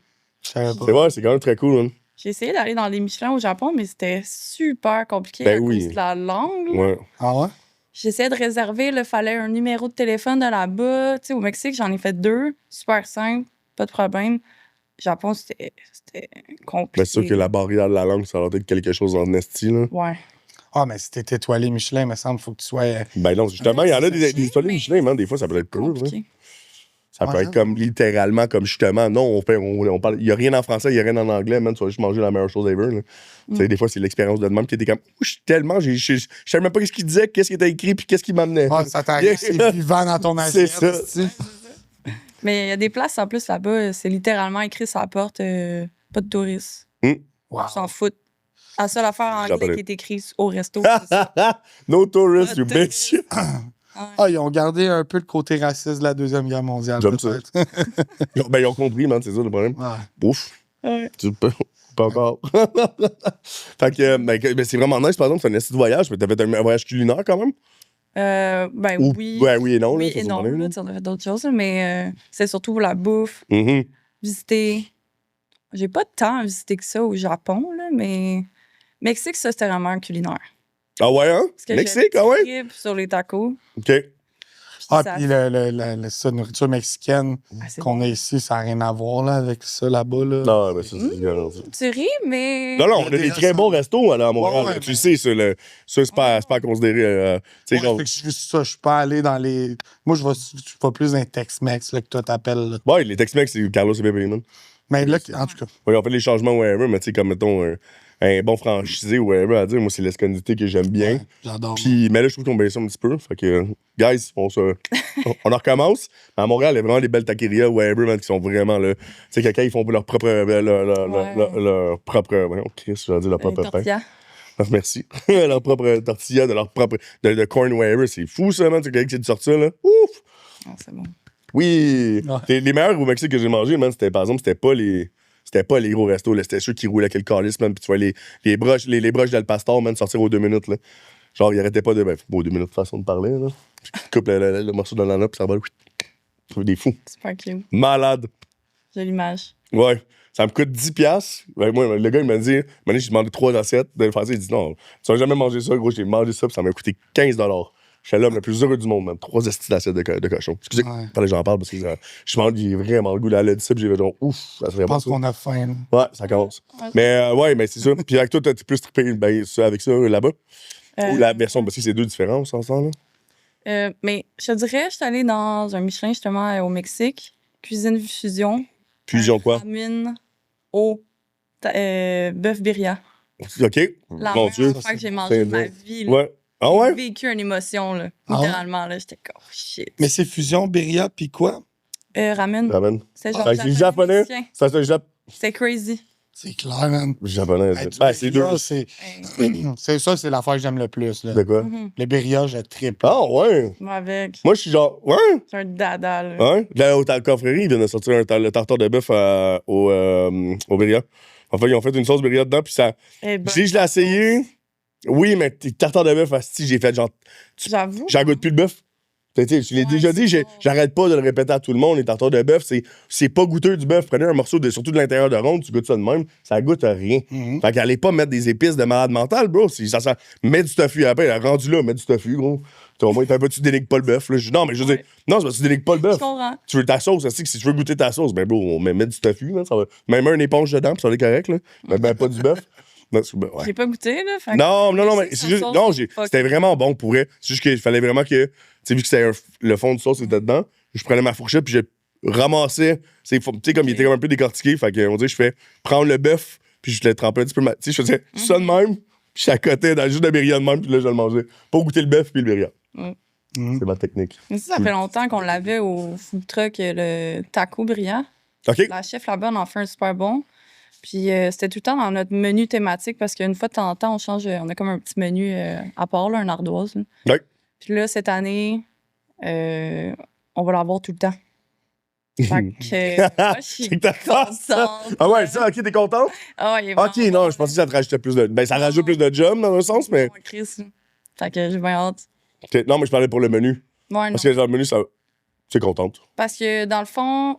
Je savais pas. C'est vrai, c'est quand même très cool, man. J'ai essayé d'aller dans les Michelin au Japon, mais c'était super compliqué Ben à oui. cause de la langue. là. Ouais. Ah ouais? J'essayais de réserver, il fallait un numéro de téléphone de là-bas. Tu sais, au Mexique, j'en ai fait 2. Super simple, pas de problème. Japon, c'était compliqué. Ben, c'est sûr que la barrière de la langue, ça doit être quelque chose en esti, là. Ouais. Ah, mais si t'es étoilé Michelin, il me semble, il faut que tu sois. Ben non, justement, il y en a des étoiles mais Michelin, man. Des fois, ça peut être peu, là. compliqué. Ça peut Ouais, être comme littéralement, comme justement, non, on parle, il n'y a rien en français, il n'y a rien en anglais, man, tu vas juste manger la meilleure chose ever. Là. Tu sais, des fois, c'est l'expérience de même qui était comme, je suis tellement, je savais même pas ce qu'il disait, qu'est-ce qui était écrit, puis qu'est-ce qui m'amenait. Ah, ça t'arrive, c'est vivant dans ton assiette. C'est ça. esti. Mais il y a des places en plus là-bas, c'est littéralement écrit sur la porte pas de touristes. Wow. Ils s'en foutent. La seule affaire en J'en anglais connais. qui est écrite au resto, c'est ça. No tourist, Pas you de bitch. touristes. Ah, ils ont gardé un peu le côté raciste de la Deuxième Guerre mondiale. J'aime ça. peut-être. Ben, ils ont compris, man, c'est ça le problème. Ouais. Ouf. Ouais. Tu peux. Pas encore. Fait que, ben, c'est vraiment nice, par exemple, c'est un esti de voyage, mais t'as fait un voyage culinaire quand même? Ben Ou, oui. ben, oui et non, Oui là. ça, et c'est non, pareil, là, là. tu sais, on a fait d'autres choses, là, mais c'est surtout la bouffe, Mhm. visiter. J'ai pas tant visité que ça au Japon, là, mais Mexique, ça, c'était vraiment un culinaire. Ah ouais, hein? Parce que Mexique, j'ai ah un ouais? petit trip sur les tacos. OK. Ah, ça- puis la nourriture mexicaine Ah, c'est qu'on bon. a ici, ça n'a rien à voir là, avec ça là-bas. Là. Non, ben, ça, c'est garanti. Tu ris, mais. Non, non, Il y on a a des des très bons restos là, à Montréal. Ouais, là. Tu mais- sais, ça, c'est pas à considérer. Tu sais, Ouais, genre. fait que je suis ça, je suis pas allé dans les. Moi, je vais plus dans les Tex-Mex là, que toi t'appelles. là. Ouais, les Tex-Mex, c'est Carlos et Bébé, man. Mais là, en tout cas, Ouais, on fait les changements, whatever, mais tu sais, comme mettons un bon franchisé, whatever, à dire, moi, c'est l'esconnité que j'aime bien. ouais, j'adore. Puis, mais là, je trouve qu'on baisse ça un petit peu. Fait que, guys, on en recommence. À Montréal, il y a vraiment des belles taquerias, whatever, man, qui sont vraiment là. Tu sais, quelqu'un, ils font leur propre. Leur propre. Voyons, Chris, je vais dire leur propre pain. tortilla. Ah, merci. Leur propre tortilla, de leur propre. De corn, whatever. C'est fou, ça, man. C'est quelqu'un qui s'est sorti ça, là. Ouf! Ah, c'est bon. Oui! Ouais. Les meilleurs au Mexique que j'ai mangé, man, c'était, par exemple, c'était pas les gros restos, là. C'était ceux qui roulaient avec le calice, man. Puis tu vois les broches d'Al Pastor, man, sortir aux 2 minutes, là. Genre, ils arrêtaient pas de. Ben, aux 2 minutes de façon de parler, là. Puis tu coupes le morceau de l'ananas, puis ça va. Des fous. Super cute. Malade. J'ai l'image. Ouais. Ça me coûte 10$. Ben, moi, le gars, il m'a dit, maintenant, j'ai demandé 3 assiettes de le faire. Il dit, non, tu vas jamais manger ça, gros. J'ai mangé ça, puis ça m'a coûté 15$. Je suis l'homme le plus heureux du monde, même. 3 assiettes de cochon. Excusez, Ouais. fallait que j'en parle parce que j'ai vraiment le goût. Là, elle a dit ça, puis j'ai fait genre, ouf, ça serait Je bon. pense Ça. qu'on a faim. là. Ouais, ça commence. Mais ouais, mais c'est ça. Puis avec toi, t'as plus trippé ben, ça, avec ça là-bas? Ou la version, parce que c'est 2 différences ensemble, là? Mais je te dirais, je suis allée dans un Michelin, justement, au Mexique. Cuisine fusion. Fusion quoi? Ramen au bœuf birria. OK. La Mon meilleure Dieu. fois que j'ai c'est mangé de ma bon. vie. Là. Ouais. Ah ouais? J'ai vécu une émotion, là. Ah ouais? Littéralement, là. J'étais comme, oh, shit. Mais c'est fusion, birria, puis quoi? Ramen. Ramen. C'est genre Fait que c'est japonais. mexicain. Ça, c'est C'est crazy. C'est clair, man. japonais. Hey, du Ben, c'est birria, deux. c'est ça, c'est l'affaire que j'aime le plus. Là. De quoi? Mhm. Le birria, je triple. Ah ouais. Moi, avec. Moi, je suis genre, ouais. C'est un dada, là. Ouais. Là, au coffrerie, ils viennent de sortir le tartare de bœuf au birria. En fait, ils ont fait une sauce birria dedans, puis ça. Eh ben, Si je l'ai essayé, oui, mais tartare de bœuf, asti, j'ai fait genre. J'avoue. J'en goûte plus le bœuf. Tu sais, je l'ai Ouais, déjà dit, c'est bon. j'arrête pas de le répéter à tout le monde, les tartares de bœuf, c'est pas goûteux du bœuf. Prenez un morceau, surtout de l'intérieur de ronde, tu goûtes ça de même, ça goûte à rien. Mhm. Fait qu'allez pas mettre des épices de malade mental, bro. Mets du tofu après, rendu là, mets du tofu, gros. Au moins, tu dénigres pas le bœuf. Non, mais je veux dire, non, c'est parce que tu dénigres pas le Je bœuf. comprends. Tu veux ta sauce, aussi, que si tu veux goûter ta sauce, ben, bro, on met du tofu, là, ça va. Même un éponge dedans, puis ça va être correct, là. Mais ben, pas du bœuf. Non, ouais. J'ai pas goûté, là. Fait que- Non, mais c'est c'est sa juste. sauce, Non, fuck. c'était vraiment bon pour vrai. C'est juste qu'il fallait vraiment que. Tu sais, vu que c'était le fond du sauce était dedans, je prenais ma fourchette puis je ramassais. Tu sais, comme il était comme un peu décortiqué, fait qu'on dirait, je fais prendre le bœuf puis je le trempais un petit peu. Tu sais, je faisais ça de même, puis je chacotais dans juste le birria de même, puis là, je le mangeais. Pour goûter le bœuf puis le birria. Mhm. C'est ma technique. Mais ça fait longtemps qu'on l'avait au food truck, le taco brillant. OK? La chef là-bas en fait un super bon. Puis c'était tout le temps dans notre menu thématique parce qu'une fois de temps en temps, on change, on a comme un petit menu à part, là, un ardoise. Là. Ouais. Puis là, cette année, on va l'avoir tout le temps. Fait que moi, je suis C'est que ta face, contente. Ah ouais, ça, OK, t'es contente? Ah ouais, il est OK, vraiment non, bon, je pensais que ça te rajoutait plus de. Ben, ça rajoute plus de job dans un sens, mais. là. Chris, là. Fait que j'ai bien hâte. Non, mais je parlais pour le menu. Ouais, non. Parce que dans le menu, ça. C'est contente. Parce que dans le fond,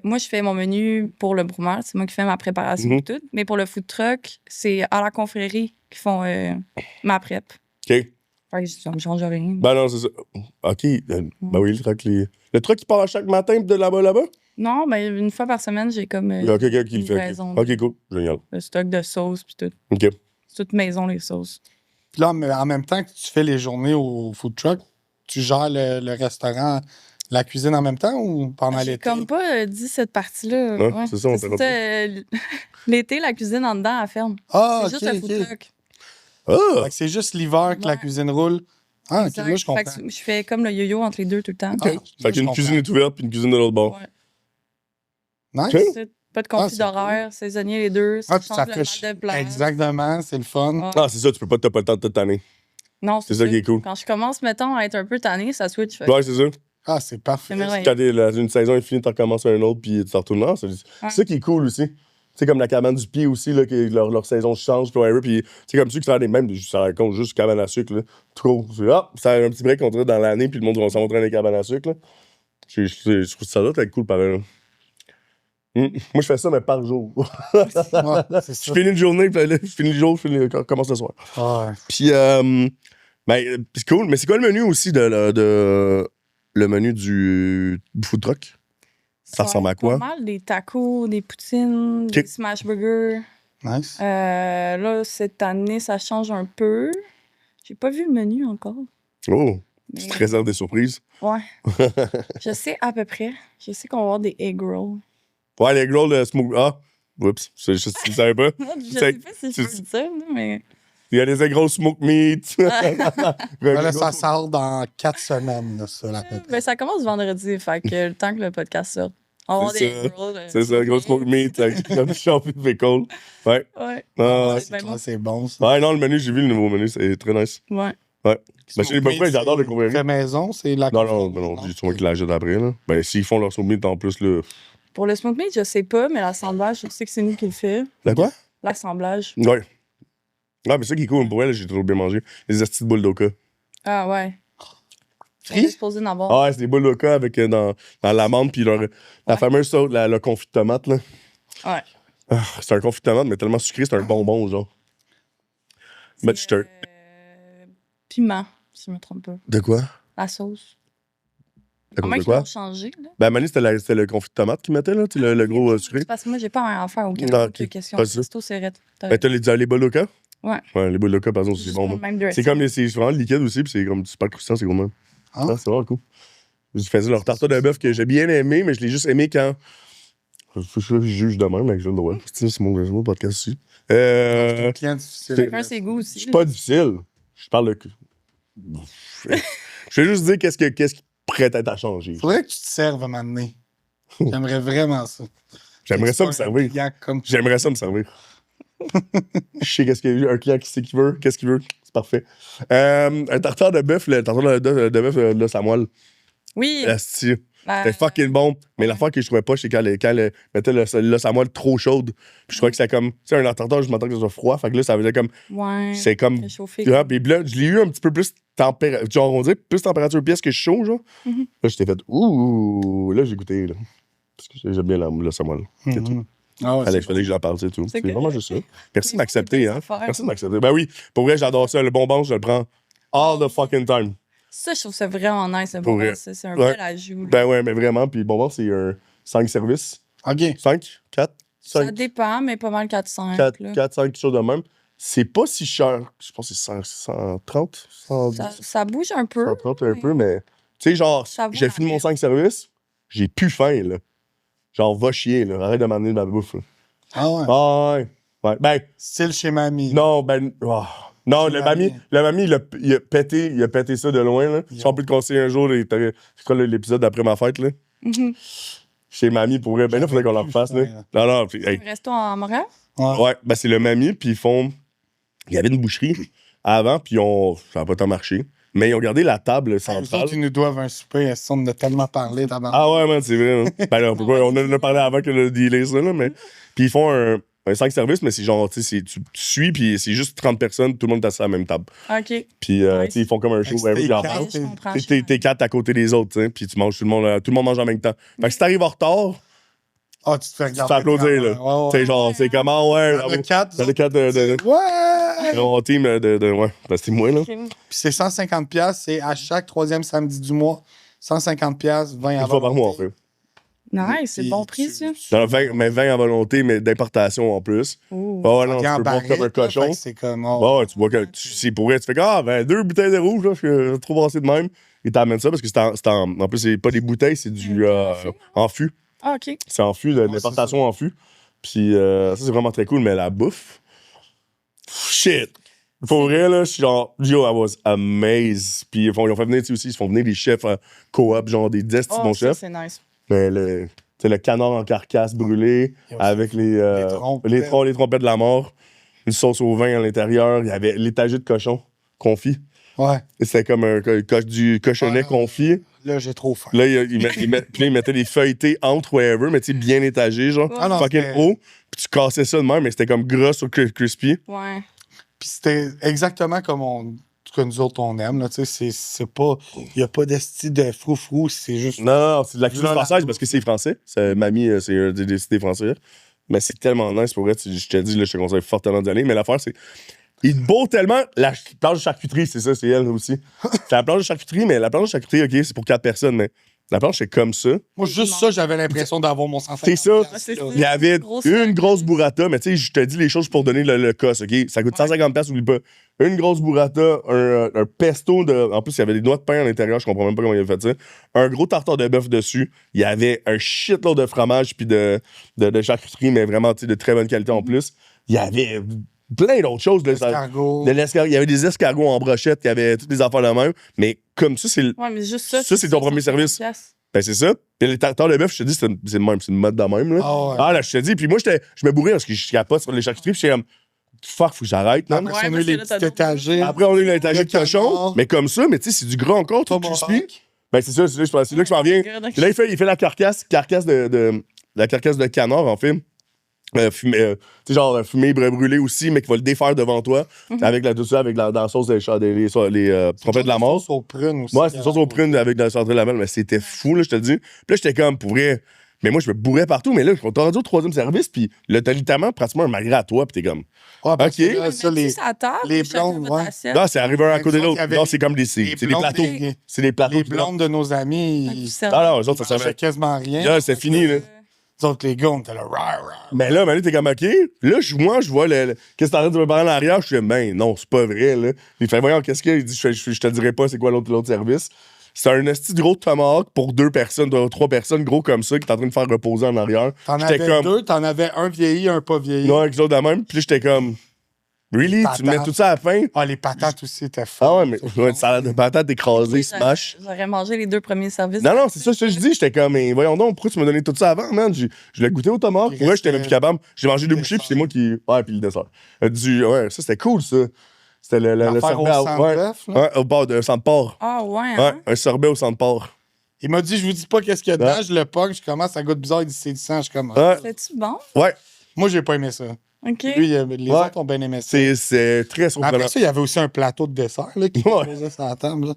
moi, je fais mon menu pour le Brumal. C'est moi qui fais ma préparation Mhm. et tout. Mais pour le food truck, c'est à la confrérie qui font ma prep. OK? Fait que ça me change rien. Ben non, c'est ça. OK. Ben oui, le truck qui part à chaque matin de là-bas? Non, mais une fois par semaine, j'ai comme Il y a quelqu'un qui le fait. livraison OK, cool. Génial. le stock de sauces puis tout. OK. C'est toute maison, les sauces. Puis là, en même temps que tu fais les journées au food truck, tu gères le restaurant, la cuisine en même temps ou pendant J'ai l'été? comme pas dit cette partie-là. Ouais, Ouais. c'est ça, on Parce t'a que, l'été, la cuisine en dedans, elle ferme. Ah, C'est OK, juste le food OK. truck. Ah! Fait que c'est juste l'hiver que la Ouais. cuisine roule. Ah, OK, Exact. là, je comprends. Fait que je fais comme le yo-yo entre les deux tout le temps. Ah, là, Fait je qu'une comprends. cuisine est ouverte puis une cuisine de l'autre bord. Ouais. Nice. OK. C'est pas de conflit c'est d'horaire, saisonnier les deux, ça Ah, puis change ça le fait mal de place. exactement, c'est le fun. Ouais. Ah, c'est ça, t'as pas le temps de toute l'année. Non, C'est ça qui est cool. Quand je commence, mettons, à être un peu tannée, ça switch. Fait. Ouais, c'est ça. Ah, c'est parfait. C'est merveilleux. Quand une saison est finie, t'en recommences un autre puis tu t'en retournes. Ah, c'est ça qui est cool aussi. C'est comme la cabane du pied aussi, là, que leur saison change, puis whatever, puis c'est comme ceux qui font des mêmes, ça raconte juste cabane à sucre, là. Trop. Ça a un petit break qu'on dirait dans l'année, puis le monde va s'en montrer dans les cabanes à sucre, là. Je trouve que ça doit être cool, pareil, là. Moi, je fais ça, mais par jour. Ouais, c'est Je ça. finis une journée, puis là, je finis le jour, je commence le soir. Ouais. Puis, c'est cool. Mais c'est quoi le menu aussi le menu du food truck? Ça ressemble à quoi? Pas mal des tacos, des poutines, Ok. des smash burgers. Nice. Là, cette année, ça change un peu. J'ai pas vu le menu encore. Oh, mais- tu te réserves des surprises. Ouais. Je sais à peu près. Je sais qu'on va avoir des egg rolls. Ouais, les gros, le smoke. Ah, oups, je savais pas. Je sais pas si je peux c'est- le dire, là, mais. Il y a des gros smoke meat. Là, ça sort dans 4 semaines, là, ça, à peu près. Ben, ça commence vendredi, fait que le temps que le podcast sorte. On va avoir C'est des ça. egg rolls. C'est ça, gros smoke meat avec un champi de bacon. Ouais. Ouais. Ah, C'est bien bon. Ah, c'est bon, ça. ouais, non, le menu, j'ai vu le nouveau menu, c'est très nice. Ouais. Ouais. Ben, chez les Mais Buffets, j'adore le c'est confrérie. fait maison, c'est la Non, c'est moi qui l'achète après, là. Ben, s'ils font leur smoke meat en plus, là. Pour le smoke meat, je sais pas, mais l'assemblage, je sais que c'est nous qui le fait. La quoi? L'assemblage. Ouais. Ah, mais ça qui est cool, pour elle, j'ai trop bien mangé. Les astis de boules d'oka. Ah ouais. On Frit? est supposé d'en avoir. Ah ouais, c'est des boules d'oka avec dans l'amande, puis la fameuse sauce, le confit de tomate, là. Ouais. Ah, c'est un confit de tomate, mais tellement sucré, c'est un bonbon, genre. Mais C'est, je te. piment, si je me trompe pas. De quoi? La sauce. À cause Comment de ils quoi? l'ont changé, là? Ben, Mani, c'était le confit de tomate qu'ils mettaient, là, tu sais, le gros sucré. C'est parce que moi, j'ai pas un affaire au Ah, Canada. ok. Question. Pas ça. C'est au Cérette. Ben, t'as les boules d'oka? Ouais. Ouais, les boules d'oka, par exemple, c'est Juste bon. pas le moi. même C'est dressing. comme c'est vraiment liquide aussi, puis c'est comme super croustillant, c'est gros même. Ah. Ah, c'est vraiment cool. Je faisais leur tartare de bœuf que j'ai bien aimé, mais je l'ai juste aimé quand. Je juge de même, mais j'ai le droit. C'est mon podcast aussi. Client difficile. Chacun ses goûts Je aussi. suis pas difficile. Je parle de. Je vais juste dire qu'est-ce qui pourrait être à changer. Faudrait que tu te serves à m'amener. J'aimerais vraiment ça. J'aimerais ça me Un servir. client comme ça. J'aimerais ça me servir. Je sais qu'est-ce qu'il y a. Un client qui sait qu'il veut, qu'est-ce qu'il veut. C'est parfait. Un tartare de bœuf, le tartare de bœuf de Samuel. Oui. Asti. Ben, C'était fucking bon. Mais l'affaire que je trouvais pas, c'est quand elle mettait le Samuel trop chaude. Puis je trouvais que c'était comme. Tu sais, un tartare, je m'entends que ça soit froid. Fait que là, ça faisait comme. Ouais. C'est comme. Réchauffé. Ah, puis là, je l'ai eu un petit peu plus température. Genre, on dirait plus température pièce que chaud, genre. Mhm. Là, j'étais fait. Ouh. Là, j'ai goûté, là. Parce que j'aime bien le Samuel. C'est tout. Ah ouais, Fallait que j'en parle, c'est tout. C'est correct. vraiment juste ça. Merci de m'accepter, hein. affaires. Merci de m'accepter. Ben oui, pour vrai, j'adore ça. Le bonbon, je le prends all the fucking time. Ça, je trouve ça vraiment nice. Le Pour bonbon, vrai. c'est un Ouais. bel ajout. là. Ben ouais, mais vraiment. Puis bonbon, c'est un 5 services. OK. 5, 4, Ça 5, dépend, mais pas mal 4-5. 4, là. 4, 5, quelque chose de même. C'est pas si cher. Je pense que c'est 130, 110, Ça bouge un peu. 130 un peu, mais. Tu sais, genre, Ça vaut j'ai la fini mon peine. 5 services, j'ai plus faim, là. Genre, va chier, là. Arrête de m'amener de ma bouffe, là. Ah ouais. Ah ouais. Ouais. Ben, Style chez mamie. non, ben. Non, C'est le mamie. mamie, il a pété ça de loin, là. Si on peut te conseiller un jour, c'est quoi l'épisode d'après ma fête, là? Mhm. Chez mamie, pour vrai. Ben là, il faudrait qu'on leur fasse, là. Non, non, puis, hey. Un resto à Montréal? Ouais, ben c'est le mamie, puis ils font. Il y avait une boucherie avant, puis ça n'a pas tant marché. Mais ils ont gardé la table Les centrale. autres, ils nous doivent un souper. Elles sont de tellement parler d'abord. Ah ouais, man, c'est vrai. Hein. Ben là, on en a parlé avant que le dealer, ça, là, mais. Puis ils font un 5 services, mais c'est genre, tu sais, tu suis, puis c'est juste 30 personnes, tout le monde est assis à la même table. OK. Puis, Nice. tu sais, ils font comme un show. Fait que Ils en c'était parlent. Ouais, je comprends. T'es 4 à côté des autres, tu sais, puis tu manges, tout le monde mange en même temps. Fait que si t'arrives en retard, Ah, tu te fais tu te regarder. fais applaudir, là. Ouais, Tu sais, genre, c'est comment, ouais, Le bravo. 4. T'as les 4 de. Ouais! Mon team ouais, ben c'est moi, là. Puis c'est 150$, c'est à chaque troisième samedi du mois. 150$, 20 Une à fois par mois, en fait. Nice, c'est Puis bon prix, ça. Non, 20 à volonté, mais d'importation en plus. Oh. Ah ouais, non, tu Viens en peux boire barrique, comme un là, cochon. fait que c'est comme... Bah ouais, tu bois que. C'est pour vrai, tu fais comme, ben 2 bouteilles de rouge, là, je suis trop brassé de même. Ils t'amènent ça parce que en plus, c'est pas des bouteilles, c'est du en fût. Ah, OK. C'est en fût, de l'importation en fût. Puis ça, c'est vraiment très cool, mais la bouffe. Shit! Pour vrai, là, je suis genre, yo, I was amazed. Puis ils ont fait venir, tu sais, aussi, ils font venir des chefs coop, genre des destes, Oh, mon ça, chef. c'est nice. Mais tu sais, le canard en carcasse brûlé, Yo, avec les trompettes de la mort, une sauce au vin à l'intérieur, il y avait l'étagé de cochon confit. Ouais. Et c'était comme du cochonnet confit. Là, j'ai trop faim. Là, puis là, ils mettaient des feuilletés entre whatever, mais tu sais, bien étagés, genre, Ah non, fucking c'était- haut. Puis tu cassais ça de même, mais c'était comme gras sur crispy. Ouais. Puis c'était exactement comme que nous autres, on aime. Là, tu sais, c'est pas... Il n'y a pas d'esti de froufrou, c'est juste... Non, c'est de la cuisine Là, la française bouffe. parce que c'est français. Mamie, c'est des cités français. Mais c'est tellement nice pour vrai. Je te dis, là, je te conseille fortement d'y aller. Mais l'affaire, c'est. Il beau tellement. La planche de charcuterie, c'est ça, c'est elle aussi. C'est la planche de charcuterie, mais la planche de charcuterie, OK, c'est pour 4 personnes, mais la planche, c'est comme ça. Moi, juste ça, j'avais l'impression d'avoir mon 150$. C'est ça. c'est ça. Il y avait Grosse une sardine. grosse burrata, mais tu sais, je te dis les choses pour donner le cost, OK? Ça coûte 150$, oublie pas. Une grosse burrata, un pesto de. En plus, il y avait des noix de pain à l'intérieur, je comprends même pas comment il avait fait ça. Un gros tartare de bœuf dessus. Il y avait un shitload de fromage puis de charcuterie, mais vraiment, tu sais, de très bonne qualité en plus. Il y avait plein d'autres choses. Là, Escargot. il y avait des escargots en brochette, il y avait toutes les affaires de même. Mais comme ça, c'est Ouais, mais juste ça. Ça, c'est ton premier service. 150$. ben c'est ça. Puis les tartares de bœuf, je te dis, c'est le même, c'est une mode de même. Là. Ah ouais. Ah là, je te dis. Puis moi, je me bourrais parce que je capote sur les charcuteries. Puis j'étais comme, fuck, faut que j'arrête. Non? Après, Ouais, on a eu parce que les là, t'as petits d'autres étagers. Après, on a eu l'étagère de Le cochon. canard. Mais comme ça, mais tu sais, c'est du gras encore, tout crispy. Ben c'est ça, c'est là que je m'en viens. Puis là, il fait la carcasse de canard, en fait. Tu sais, genre fumé brûlé aussi, mais qui va le défaire devant toi. Avec dans la sauce des trompettes de la mort. Sauce aux prunes aussi. Ouais, c'est une sauce aux prunes avec de la sauce de la lamelle, mais c'était fou, là, je te le dis. Puis là, j'étais comme, pour vrai. Mais moi, je me bourrais partout, mais là, on t'a rendu au 3e service, puis là, t'as littéralement pratiquement un malgré à toi, puis t'es comme. Ouais, parce Ok. que là, ça, les les blondes, ouais. Non, c'est arrivé un à côté de Nous autres, l'autre. il y avait Non, c'est comme c'est des blondes, plateaux. les- C'est des plateaux. blondes de nos amis, ils Ah non, eux autres, ça mangeaient servait. quasiment rien. Là, c'est fini, là. Les autres, les gars, on était là, rah, rah. Mais là, t'es comme, OK. Là, moi, je vois qu'est-ce que t'arrêtes de me parler en arrière. Je suis comme, ben non, c'est pas vrai, là. Il fait, voyons, qu'est-ce qu'il y a? Il dit, je te dirai pas c'est quoi l'autre service. C'est un esti de gros tomahawk pour 2 personnes, 3 personnes, gros comme ça, qui est en train de faire reposer en arrière. T'en J'étais avais comme. 2, t'en avais un vieilli, un pas vieilli. Non, avec les autres de même. Puis là, j'étais comme. Really? Tu mets tout ça à la fin? Ah, les patates aussi étaient Ah fortes. ouais, mais une salade de patates écrasée, smash. J'aurais mangé les 2 premiers services. Non, c'est ça que je dis. J'étais comme, mais voyons donc, pourquoi tu m'as donné tout ça avant, man? Je l'ai goûté au tomate. Il Pour vrai, j'étais même restait- plus capable. J'ai mangé 2 bouchées, puis c'est moi qui. Ouais, puis le dessert. Ouais, ça, c'était cool, ça. C'était le L'affaire sorbet au centre-bœuf, là. ouais, au bord de centre-port. Ah ouais, Ouais, hein? un sorbet au centre-port. Il m'a dit, je vous dis pas qu'est-ce qu'il y a dedans. Ouais. Je le pogne, je commence, ça goûte bizarre. Il dit, c'est du sang. Je suis comme, Ouais, C'est-tu bon? ouais. moi, j'ai pas aimé ça. OK. Lui, les Ouais. autres ont bien aimé ça. C'est très Mais surprenant. après ça, il y avait aussi un plateau de dessert là, qui Ouais. posait sur la table. Là.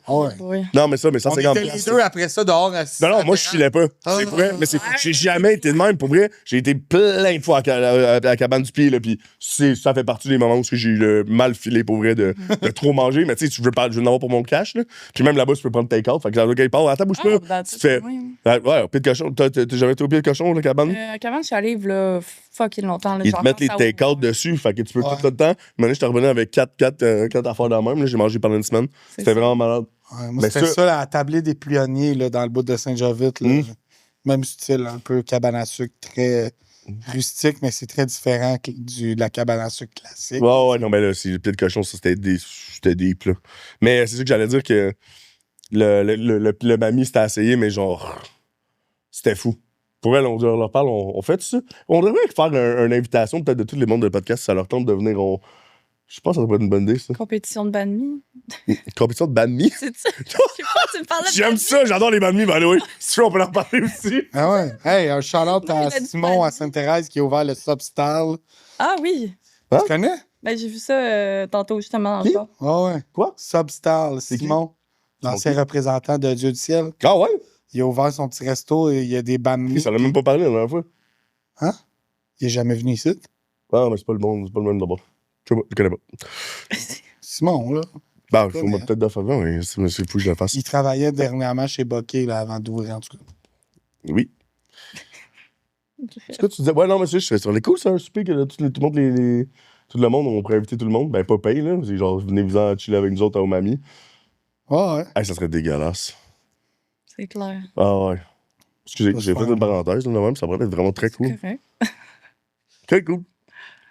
Ah ouais. Oui. Non, mais ça, mais On 150 était les piastres. deux après ça dehors assis. Non, à non, moi, la je filais pas. Ah. C'est vrai. Mais j'ai jamais été de même. Pour vrai, j'ai été plein de fois à la cabane du pied, là. Puis ça fait partie des moments où j'ai eu le mal filé, pour vrai, de trop manger. Mais tu sais, je veux en avoir pour mon cash, là. Puis même là-bas, tu peux prendre take-out. Fait que là, il part, attends, bouge pas. Ah, Tu te fais. Ouais, au pied de cochon. T'as jamais été au pied de cochon, la cabane? Quand je suis allée, là, fucking longtemps. Là, Ils genre, te mettent les quand ça take-out ouvre, dessus. Fait que tu peux Ouais. tout le temps. Maintenant, je suis revenu avec 4 affaires dans le même. Là. J'ai mangé pendant une semaine. c'est C'était ça. vraiment malade. Ouais, moi, Mais c'était ça- ça, la tablée des Plionniers là, dans le bout de Saint-Jovite. Là. Mm. Même style, un peu cabane à sucre, très rustique, mais c'est très différent de la cabane à sucre classique. Ouais, non, mais là, c'est le pied de cochon, ça, c'était deep, là. Mais c'est ça que j'allais dire que le mamie, c'était essayé, mais genre, c'était fou. Pour elle, on leur parle, on fait ça. On devrait faire une invitation, peut-être, de tous les mondes de podcast, si ça leur tente de venir. Je pense que ça devrait être une bonne idée, ça. Compétition de banh mi. Compétition de banh mi. C'est ça? Je sais pas, tu me parlais de J'aime banh mi. ça, j'adore les banh mi, by the way. Si tu veux, on peut leur parler aussi. Ah ouais. Hey, un shout-out Non, à il a dit Simon pas à Sainte-Thérèse qui a ouvert le Substyle. Ah oui. Hein? Tu connais? Ben, j'ai vu ça tantôt, justement, dans le Qui? char. Ah ouais. Quoi? Substyle, C'est qui? Simon, l'ancien qui? représentant de Dieu du ciel. Ah ouais? Il a ouvert son petit resto et il y a des banh Ça l'a même pas parlé la dernière fois. Hein? Il est jamais venu ici. Ah, mais c'est pas le même d'abord. Je sais pas, je connais pas. Simon, là. Bah, Je faut moi connais. peut-être de faire, mais c'est fou que je le fasse. Il travaillait dernièrement chez Bokeh là, avant d'ouvrir, en tout cas. Oui. Est-ce que tu disais, ouais, non, mais c'est sur les cool, c'est un souper que tout le monde, tout le monde, on pourrait inviter tout le monde. Ben, pas paye, là. C'est genre, venez-vous-en chiller avec nous autres à Omami. Ah ouais. Hey, ça serait dégueulasse. C'est clair. Ah ouais. Excusez, Ça, j'ai c'est fait pas une parenthèse, là, même. Ça pourrait être vraiment très cool. Correct. Très cool.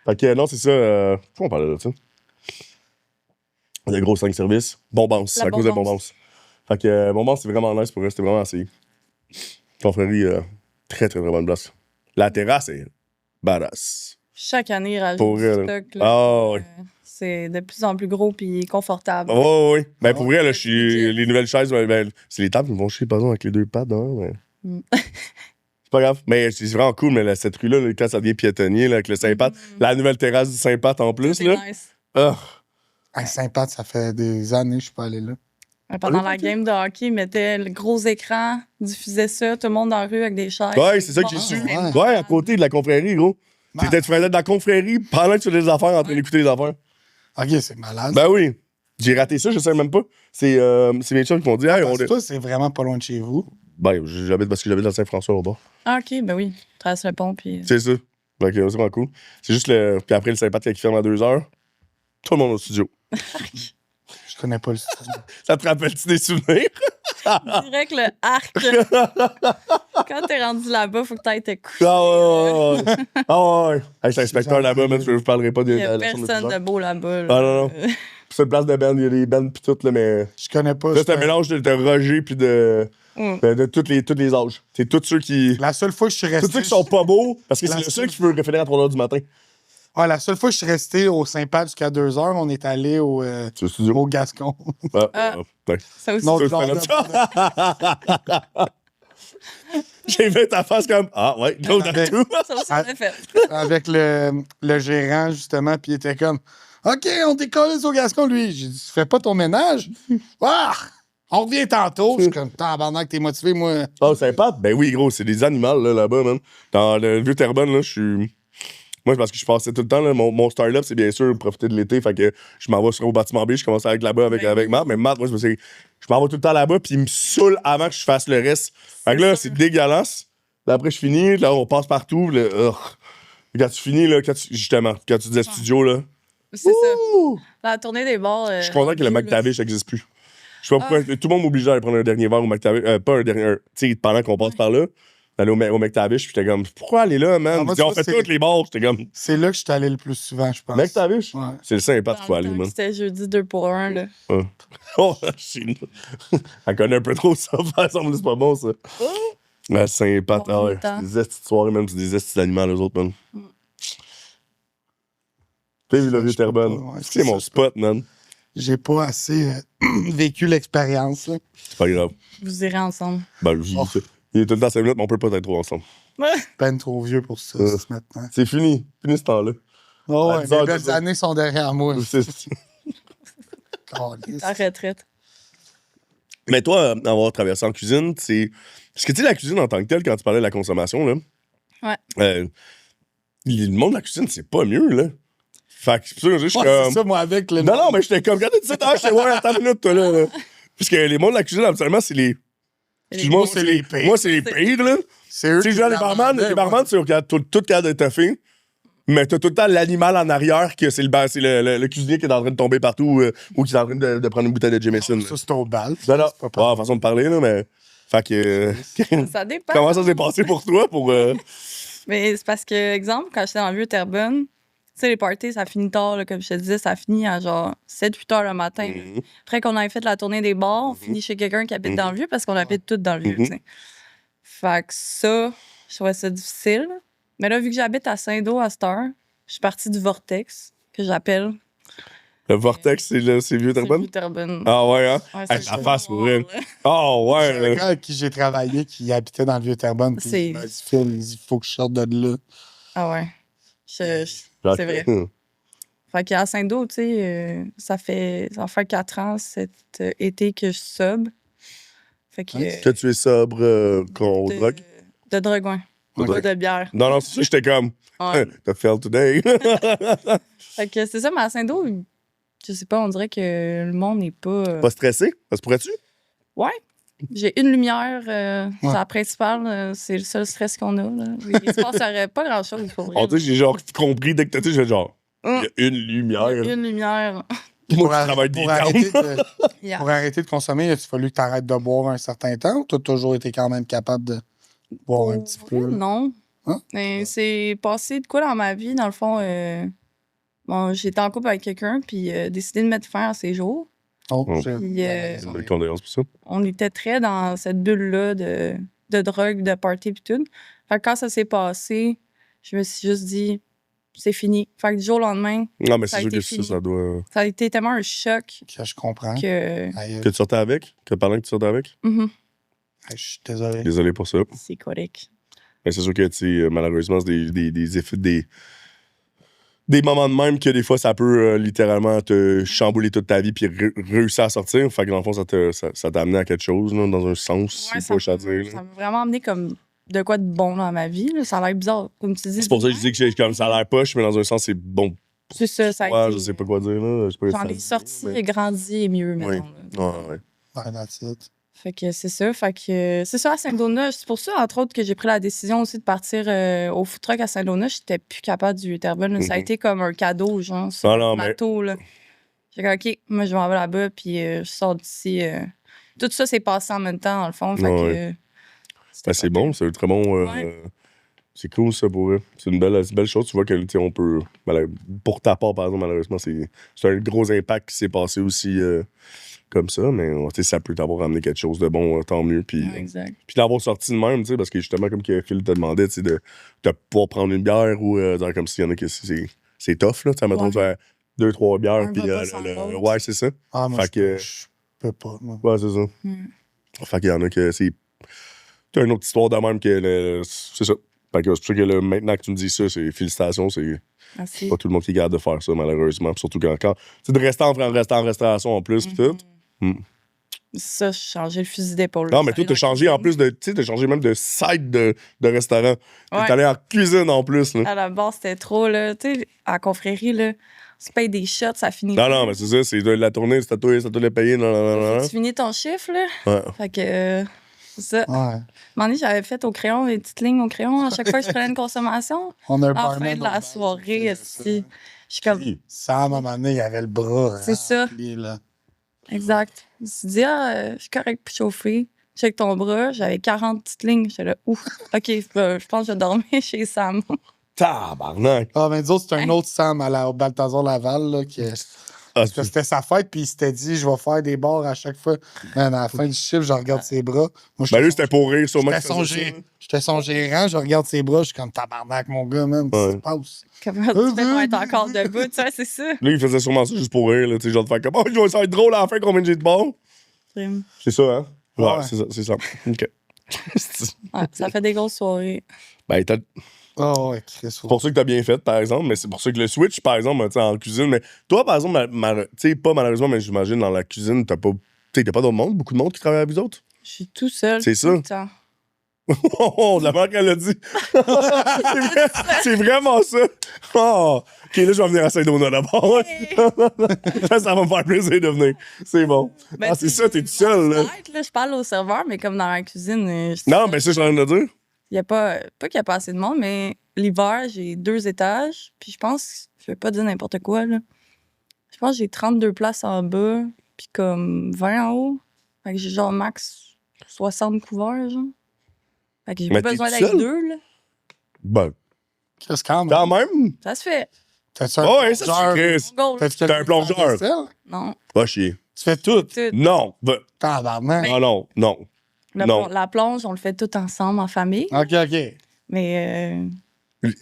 Fait que, non, c'est ça. Pourquoi on parlait de ça? Il y a gros 5 services. Bombance, c'est La à cause de Bombance. Bombance. Fait que, Bombance, c'est vraiment nice pour eux. C'était vraiment assez. Confrérie, très, très, très bonne place. La terrasse est badass. Chaque année, il rajoute Pour du vrai, stock. Là. Ah ouais. C'est de plus en plus gros puis confortable. Oh, oui. Ben, pour vrai, là, c'est legit. les nouvelles chaises, c'est les tables qui me vont chier, pardon, avec les 2 pattes, hein, mais... Mm. C'est pas grave. Mais c'est vraiment cool, mais là, cette rue-là, là, quand ça devient piétonnier, là, avec le Saint-Pat, la nouvelle terrasse du Saint-Pat en plus, C'est là. nice. Ah. Hey, Saint-Pat, ça fait des années que je suis pas allé là. Pendant Ah, la ok. game de hockey, ils mettaient le gros écran, diffusaient ça, tout le monde dans la rue avec des chaises. Ouais, c'est ça que j'ai Bon, su. ouais. Ouais, à côté de la confrérie, gros. Man. Tu faisais de la confrérie pendant que tu faisais des affaires, en train d'écouter les affaires. Ok, c'est malade. Ben oui. J'ai raté ça, je sais même pas. C'est mes chums qui m'ont dit, hey, Parce que toi, c'est vraiment pas loin de chez vous. Ben, j'habite parce que j'habite dans Saint-François au bord. Ah, OK, ben oui. Traverse le pont, puis... C'est ça. Fait que c'est vraiment cool. C'est juste le. Puis après, le Saint-Pat qui ferme à 2 heures. Tout le monde au studio. Je connais pas le studio. Ça te rappelle-tu des souvenirs? Direct le arc. Quand t'es rendu là-bas, faut que t'ailles te coucher. Ah ouais, ouais. Ah ouais. Hey, c'est inspecteur là-bas, même, je vous parlerai pas de Il y a la chambre de personne de diffuseur. beau là-bas. là. Ah non, non. C'est une place de band, il y a des bands pis tout, là, mais. Je connais pas. Ça, c'est un mélange de Roger pis de. Mm. De tous les âges. C'est tous ceux qui. La seule fois que je suis resté. Tous ceux qui sont pas beaux, parce que La c'est le seul seule- qui peut référer à 3h du matin. Ah, la seule fois que je suis resté au Saint-Pat jusqu'à 2h, on est allé C'est le studio. au Gascon. Ah. Ouais. Ça aussi. Non, Ça, genre, je fais J'ai vu ta face comme. Ah ouais, go dans Avec- tout. Ça aussi, on l'a fait. avec le gérant, justement, puis il était comme OK, on décolle au Gascon, lui. J'ai dit, fais pas ton ménage. Ah! On revient tantôt. Je suis comme, tabarnak, t'es motivé, moi. Oh, Saint-Pat? Ben oui, gros, c'est des animaux là-bas, man. Dans le vieux Terrebonne, là, je suis. Moi, c'est parce que je passais tout le temps, là, mon start-up, c'est bien sûr profiter de l'été. Fait que je m'en vais sur au bâtiment B, je commence avec là-bas avec Matt. Mais Matt, moi, je m'en vais tout le temps là-bas, puis il me saoule avant que je fasse le reste. Fait que là, c'est dégueulasse. Là, après, je finis, là, on passe partout. Là, quand tu finis, là, justement, quand tu disais studio, là. C'est ça. ouh, La tournée des bars. je suis content que le McTavish n'existe plus. Je sais pas pourquoi. Tout le monde m'oblige à aller prendre un dernier verre au McTavish. Pas un dernier. Tu sais, pendant qu'on passe par là. d'aller au McTavish, puis j'étais comme, pourquoi aller là, man? Ah, moi, Ils disaient, on ça, fait c'est- toutes les bars. J'étais comme, C'est là que je suis allé le plus souvent, je pense. McTavish? Ouais. C'est le Saint-Pat qu'il faut Dans le aller, temps man. que C'était jeudi 2 pour 1, là. Oh, elle connaît un peu trop ça, par exemple, c'est pas bon, ça. La Saint-Pat, Bon, ah ouais. vieux temps. C'est des estis de soirée, même, c'est des estis d'animaux, eux autres, man. Vive le vieux Je peux pas, Terrebonne. ouais, C'est mon ça, spot, man. J'ai pas assez vécu l'expérience. Là. C'est pas grave. Vous irez ensemble. Ben, Oh. il est tout le temps 5 minutes, mais on peut pas être trop ensemble. Ben trop vieux pour ça, c'est maintenant. C'est fini. Fini ce temps-là. Oh, À ouais, 10 heures, mes belles c'est ça. années sont derrière moi. C'est- Calisse. Ta retraite. Mais toi, avoir traversé en cuisine, c'est. Parce que tu sais, la cuisine en tant que telle, quand tu parlais de la consommation, là. Ouais. Le monde de la cuisine, c'est pas mieux, là. Fait que c'est pour ça que je suis Ouais, comme. c'est ça, moi, avec le. Non, mais j'étais comme, quand tu dis ça, j'étais, ouais, attends une minute, toi, là. Parce que les mondes de la cuisine, absolument, c'est les. Excuse-moi, Moi, c'est les pires. Moi, c'est les pires, là. C'est eux Tu sais, qui genre, les la barman, vendaient, tu regardes tout cadre de fait. Mais t'as tout le temps l'animal en arrière, que c'est le cuisinier qui est en train de tomber partout ou qui est en train de prendre une bouteille de Jameson. Ça, c'est au bal. Non, non. C'est pas Ouais, façon de parler, là, mais. Fait que. Ça dépend. Comment ça s'est passé pour toi pour. Mais c'est parce que, exemple, quand j'étais dans le Vieux-Terrebonne, tu sais, les parties, ça finit tard, là, comme je te disais, ça finit à genre 7-8 heures le matin. Mhm. Après qu'on ait fait la tournée des bars, on finit chez quelqu'un qui habite dans le Vieux parce qu'on habite tous dans le Vieux, Mhm. tu sais. Fait que ça, je trouvais ça difficile. Mais là, vu que j'habite à Saint-Do à cette heure, je suis partie du Vortex, que j'appelle. Le Vortex, c'est vieux C'est Terrebonne? Vieux-Terrebonne. Ah ouais, hein? Ouais, Hey, c'est la le face, noir, pour elle. là. Ah ouais, C'est un là. gars avec qui j'ai travaillé qui habitait dans le Vieux-Terrebonne. Puis C'est- il m'a dit, Phil, il faut que je sorte de là. Ah ouais. C'est vrai. Fait qu'à Saint-Do, tu sais, ça va faire 4 ans cet été que je sub. Fait que. Que tu es sobre qu'on de, drogue? de drogue, ouais. De Pas drogue. de bière. Non, non, c'est ça, j'étais comme. Ouais. T'as fait today. Fait que c'est ça, mais à Saint-Do, je sais pas, on dirait que le monde n'est pas. Pas stressé? Ça se pourrait-tu? Ouais. J'ai une lumière, c'est Ouais. la principale, c'est le seul stress qu'on a. Là. Il se passerait pas grand-chose pour vrai. On dirait que j'ai genre compris dès que t'as dit, j'ai genre. Hum. Il y a une lumière. Il y a une lumière. Moi, je travaille des pour, temps. arrêter de, Yeah. pour arrêter de consommer, il fallu que tu arrêtes de boire un certain temps ou tu as toujours été quand même capable de boire un petit peu? Non. Hein? Mais c'est passé de quoi dans ma vie, dans le fond. Bon, j'étais en couple avec quelqu'un, puis décidé de mettre fin à ses jours. Oh, Oh. j'ai- Puis Des condoléances pour ça. on était très dans cette bulle-là de drogue, de party, puis tout. Fait que quand ça s'est passé, je me suis juste dit, c'est fini. Fait que du jour au lendemain, Non, mais Ça c'est a sûr été que ça, fini. ça doit. ça a été tellement un choc que je comprends. que. Aïe, Que tu sortais avec? Que pendant que tu sortais avec? Mhm. je suis désolé. Désolé pour ça. C'est correct. Mais c'est sûr que, tu sais, malheureusement, c'est des effets, des moments de même que des fois, ça peut littéralement te chambouler toute ta vie puis réussir à sortir. Fait que dans le fond, ça t'a amené à quelque chose, là, dans un sens, Ouais, c'est pas à dire. ça là. m'a vraiment amené comme de quoi de bon dans ma vie. Là. Ça a l'air bizarre, comme tu dis. C'est pour ça que je dis que comme ça a l'air poche, mais dans un sens, c'est bon. C'est ça a Ouais, été- je sais pas quoi dire, là. Je sais pas J'en si ça ai se dit, sorti, mais- grandi et mieux, Oui. maintenant. Ouais, ouais. Ouais, that's it. Fait que c'est ça. Fait que c'est ça à Saint-Donat. C'est pour ça, entre autres, que j'ai pris la décision aussi de partir au food truck à Saint-Donat. J'étais plus capable du Terrebonne. Là. Ça a Mhm. été comme un cadeau, genre, sur Non, non, le mais- plateau. Là. J'ai dit, OK, moi, je m'en vais là-bas, puis je sors d'ici. Tout ça s'est passé en même temps, dans le fond. Fait Ouais. que, c'était Ben, c'est pas bon, c'est un très bon. Ouais. C'est cool, ça, pour eux. C'est une belle chose. Tu vois que, tu sais, on peut. Pour ta part, par exemple, malheureusement, c'est un gros impact qui s'est passé aussi comme ça, mais tu sais, ça peut t'avoir amené quelque chose de bon, tant mieux. Puis Ouais, exact. puis l'avoir sorti de même, tu sais, parce que justement, comme que Phil te demandait, tu sais, de pouvoir prendre une bière ou dire comme s'il y en a qui c'est tough, là. Tu sais, mettons, Ouais. tu fais 2-3 bières, Un puis va pas sans l'autre. ouais, c'est ça. Ah, moi, Fait que- je peux pas. Moi. Ouais, c'est ça. Mm. Fait qu'il y en a que c'est. T'as une autre histoire de même que c'est ça. Fait que c'est pour ça que maintenant que tu me dis ça, c'est félicitations, c'est Merci. pas tout le monde qui est capable de faire ça, malheureusement. Puis surtout quand tu sais, de rester en restauration en plus, pis tout. Mm. Ça, j'ai changé le fusil d'épaule. Non, là. mais toi, t'as changé en plus de. Tu sais, t'as changé même de site de restaurant. T'es Ouais. allé en cuisine en plus, là. À la base, c'était trop, là. Tu sais, à la confrérie, là, tu payes des shots, ça finit. Non, plus. non, mais c'est ça, c'est de la tournée, c'est à toi de payer, non, non, non, Faut que non. tu finis ton chiffre, là. Ouais. Fait que, c'est ça. Ouais. Un moment donné, j'avais fait au crayon, des petites lignes au crayon à chaque fois que je prenais une consommation. On a un À la fin barman de au la bar, soirée, c'est esti, je suis comme, Ça, à un moment donné, il y avait le bras. C'est ça. rempli, là. exact. Je me suis dit, je suis correct pour chauffer. check ton bras. J'avais 40 petites lignes. J'étais là, ouf, OK, je pense que je vais dormir chez Sam. Tabarnak. Ah, mais nous autres, c'est un autre Sam au Balthazar Laval, là, parce que c'était sa fête, puis il s'était dit, je vais faire des bars à chaque fois. Man, à la fin du chiffre, je regarde ses bras. Moi, Ben lui, c'était pour rire, sûrement. J'étais son gérant, je regarde ses bras, je suis comme tabarnak, mon gars, même, qu'est-ce qui se passe? Comment tu fais pour être encore debout, tu sais, c'est ça. Lui, il faisait sûrement ça juste pour rire, là, tu sais, genre de faire comme, oh, ça va être drôle à la fin, combien j'ai de bars. C'est ça, hein? Ouais, c'est ça. OK. Ouais, ça fait des grosses soirées. Ben, Oh, ouais, Chris. c'est pour ça que t'as bien fait, par exemple, mais c'est pour ça que le switch, par exemple, tu sais, en cuisine, mais toi, par exemple, tu sais, pas malheureusement, mais j'imagine, dans la cuisine, t'as pas d'autre monde, beaucoup de monde qui travaille avec vous autres? Je suis tout seul. C'est ça. Tout le temps. Oh, de la manière qu'elle a dit. C'est vraiment ça. Oh, OK, là, je vais venir à Saint-Donat d'abord. Ça va me faire plaisir de venir. C'est bon. Ben, c'est ça, t'es tout seul, là. Je parle au serveur, mais comme dans la cuisine. Non, ben ça, je suis en train de dire. Il y a pas qu'il n'y a pas assez de monde, mais l'hiver, j'ai 2 étages. Puis je pense, je vais pas dire n'importe quoi, là. Je pense que j'ai 32 places en bas, puis comme 20 en haut. Fait que j'ai genre max 60 couverts, genre. Fait que j'ai pas besoin d'être 2, là. Ben, Chris, quand même. Ça se fait. T'as-tu un ouais, ça plongeur? c'est Chris. T'es un plongeur. Non. Va chier. Tu fais tout. Tout. Non. Tabarnak. Non. La plonge, on le fait tout ensemble en famille. OK. Mais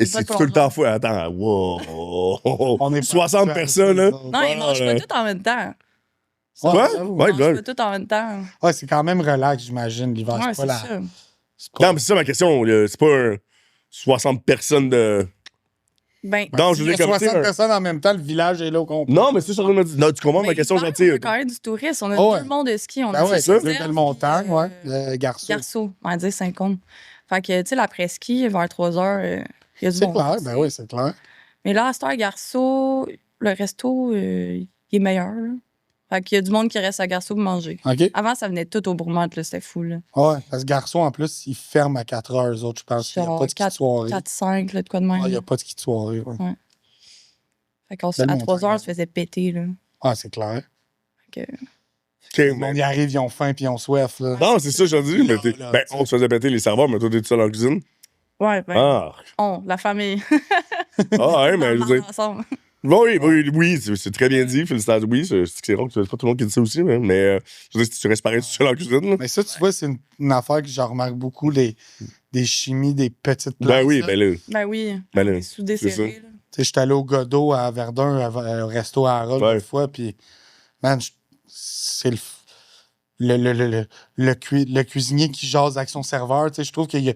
Et c'est tout le temps fou. Attends, wow. On est 60 personnes, là. non, ils mangent pas tout en même temps. Quoi? Ils Ouais, mangent pas tout en même temps. Ouais, c'est quand même relax, j'imagine, l'hiver. Ouais, c'est pas c'est ça. Non, mais c'est ça ma question. C'est pas 60 personnes de. Ben, Non, Il je y veux a dire comme 60 personnes en même temps, le village est là au complet. Non, mais c'est ça, je me dis. Non, tu comprends ma question l'hiver, gentille. On a quand même du tourisme. On a Oh, ouais. 2 mondes de ski. On Ben a ouais, Saint-Joseph, deux belles montagnes, puis, ouais. Le garçon. Garceau, on va dire Saint-Côme. Fait que, tu sais, l'après-ski, vers 3 heures, il y a du C'est monde. clair, ben oui, c'est clair. Mais là, à cette heure, Garceau, le resto, il est meilleur. Là. Fait qu'il y a du monde qui reste à Garceau pour manger. OK? Avant, ça venait tout au Bourgmont, là, c'était fou. Là. Ouais, parce que garçon, en plus, il ferme à 4 heures, eux autres, je pense. Il n'y a Genre pas de ski de soirée. 4-5, là, de quoi de même. Il n'y a pas de ski de soirée, ouais. Fait qu'à Belle 3 montagne. heures, on se faisait péter. Là. Ah, c'est clair. Fait que, OK, On y arrive, ils ont faim puis ils ont soif, là. non, c'est ça, je dis. Mais Là, ben, on se faisait péter les serveurs, mais toi, t'es tout seul en cuisine. ouais, ben, Ah. la famille. Ouais, mais je veux dire. ensemble. Oui, c'est très bien dit. Félicitations. Oui, c'est rare que c'est pas tout le monde qui dit ça aussi, mais je veux dire, si tu restes pareil tout seul en cuisine. Là. Mais ça, tu vois, c'est une affaire que je remarque beaucoup, des chimies, des petites places. Ben oui, là. ben là. Ben oui, Ben là, on est soudés c'est serrés. là. Tu sais, j'étais allé au Godot à Verdun, au resto à Harold, Ouais. une fois, puis, man, c'est le cuisinier qui jase avec son serveur. Tu sais, je trouve qu'il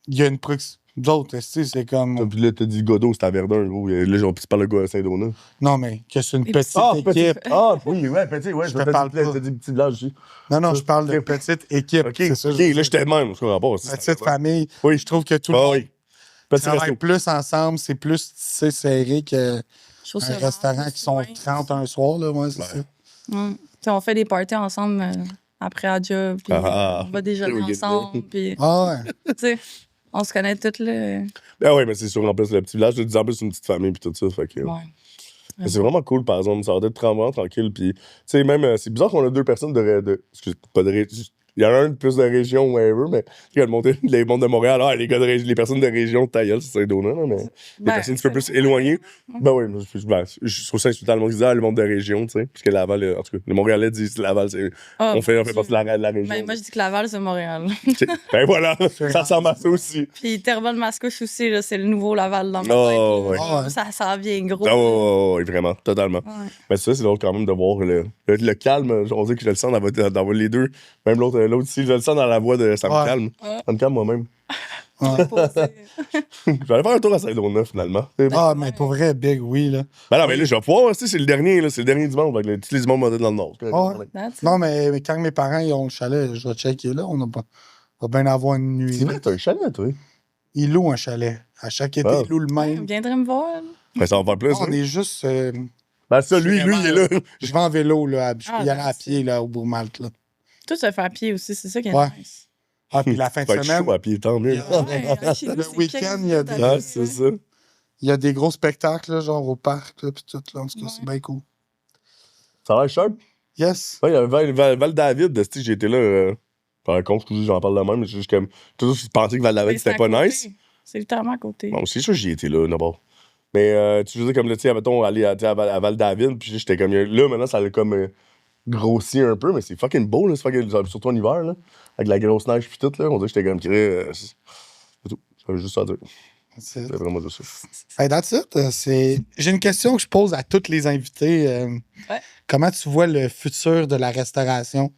y a une proximité. D'autres, tu sais, c'est comme. Puis là, t'as dit Godot, c'est à Verdun, gros. Là, j'ai tu parles de gars à Saint-Donat. Non, mais que c'est une Et petite puis- équipe. Ah, oui, ouais, petit, ouais. Je te parle pas. T'as dit petit village aussi. Non, je parle de petite équipe. OK, c'est ça. OK, là, j'étais de même. Je comprends pas. Petite famille. Oui. Je trouve que tout le Ah monde oui. Petit travaille resto. plus ensemble, c'est plus tissé serré qu'un Chose serrée, restaurant qui sont ouais. 30 un soir, là, ouais, c'est Ouais. ça. Tu sais, on fait des parties ensemble après la job, puis on va déjeuner Oui, ensemble, puis Ah ouais. tu sais, on se connaît toutes là. Ben oui, mais c'est sûr, en plus, le petit village, je dis en plus, c'est une petite famille, puis tout ça. Fait que. Ouais. Mais c'est vraiment cool, par exemple. Ça va être vraiment tranquille. Puis, tu sais, même, c'est bizarre qu'on a 2 personnes excuse, pas de il y en a un de plus de région, whatever, mais il y a le monde, les mondes de Montréal. Ah, les personnes de région, ta gueule, c'est Saint-Donat, là, mais les personnes un petit peu plus éloignées. Ben oui, je trouve ça insultant, le monde qui dit, le monde de région, tu sais. Parce que Laval, en tout cas, les Montréalais disent Laval, c'est. On fait partie de la région. Ben, moi, je dis que Laval, c'est Montréal. Ben voilà, ça ressemble à ça aussi. Puis Terrebonne-Mascouche aussi, là, c'est le nouveau Laval dans ma Oh, tête. ouais. Là. Ça vient gros. Oh, oui, vraiment, totalement. Ouais. Mais ça, c'est drôle quand même de voir le calme. On dit que je le sens dans les deux. Même l'autre ici, je le sens dans la voix de ça me Ouais. calme. Ouais. Ça me calme moi-même. Posé. J'allais faire un tour à Saint-Donat, finalement. Ah, mais pour vrai, Big, oui, là. Ben non, mais là, je vais pouvoir, tu sais, c'est le dernier dimanche. Fait que tous les dimanches vont être dans le Nord. Ah ouais. That's it. Non, mais quand mes parents ils ont le chalet, je vais checker là. On va bien avoir une nuit. C'est vrai, t'as un chalet, toi. Ils louent un chalet. À chaque été, Ah. ils louent le Vous même. viendrez me voir. là. Ben ça va faire plus. On est juste. Ben ça, lui, il est là. Je vais en vélo, là. Je peux Ah, y aller à merci. pied, là, au Bourgmalte, là. Tout se fait à pied aussi, c'est ça qui est Ouais. nice. Ah, puis la fin de Ça va être semaine, chaud à pied, tant mieux. Ouais, chez nous, Le c'est week-end, 15 il y a minutes à des- Ah, pied, c'est ouais. ça. il y a des gros spectacles, là, genre au parc, là, puis tout, là. En tout cas, Ouais. c'est bien cool. Ça va être sharp. Yes. Ouais, il y a Val-David, j'ai été là Par contre, j'en parle de même, mais c'est juste comme. Toujours, je pensais que Val-David, c'était pas nice. C'est littéralement à côté. Bon, c'est sûr que j'y étais là, d'abord. Mais tu faisais comme, tu sais, mettons, aller à Val-David, puis j'étais comme. Là, maintenant, ça a comme grossi un peu, mais c'est fucking beau, là. C'est fucking, surtout en hiver, là. Avec la grosse neige, puis tout, là. On dirait que j'étais comme. C'est tout. J'avais juste ça à dire. C'est vraiment de ça. Hey, that's it. J'ai une question que je pose à tous les invités. Ouais. Comment tu vois le futur de la restauration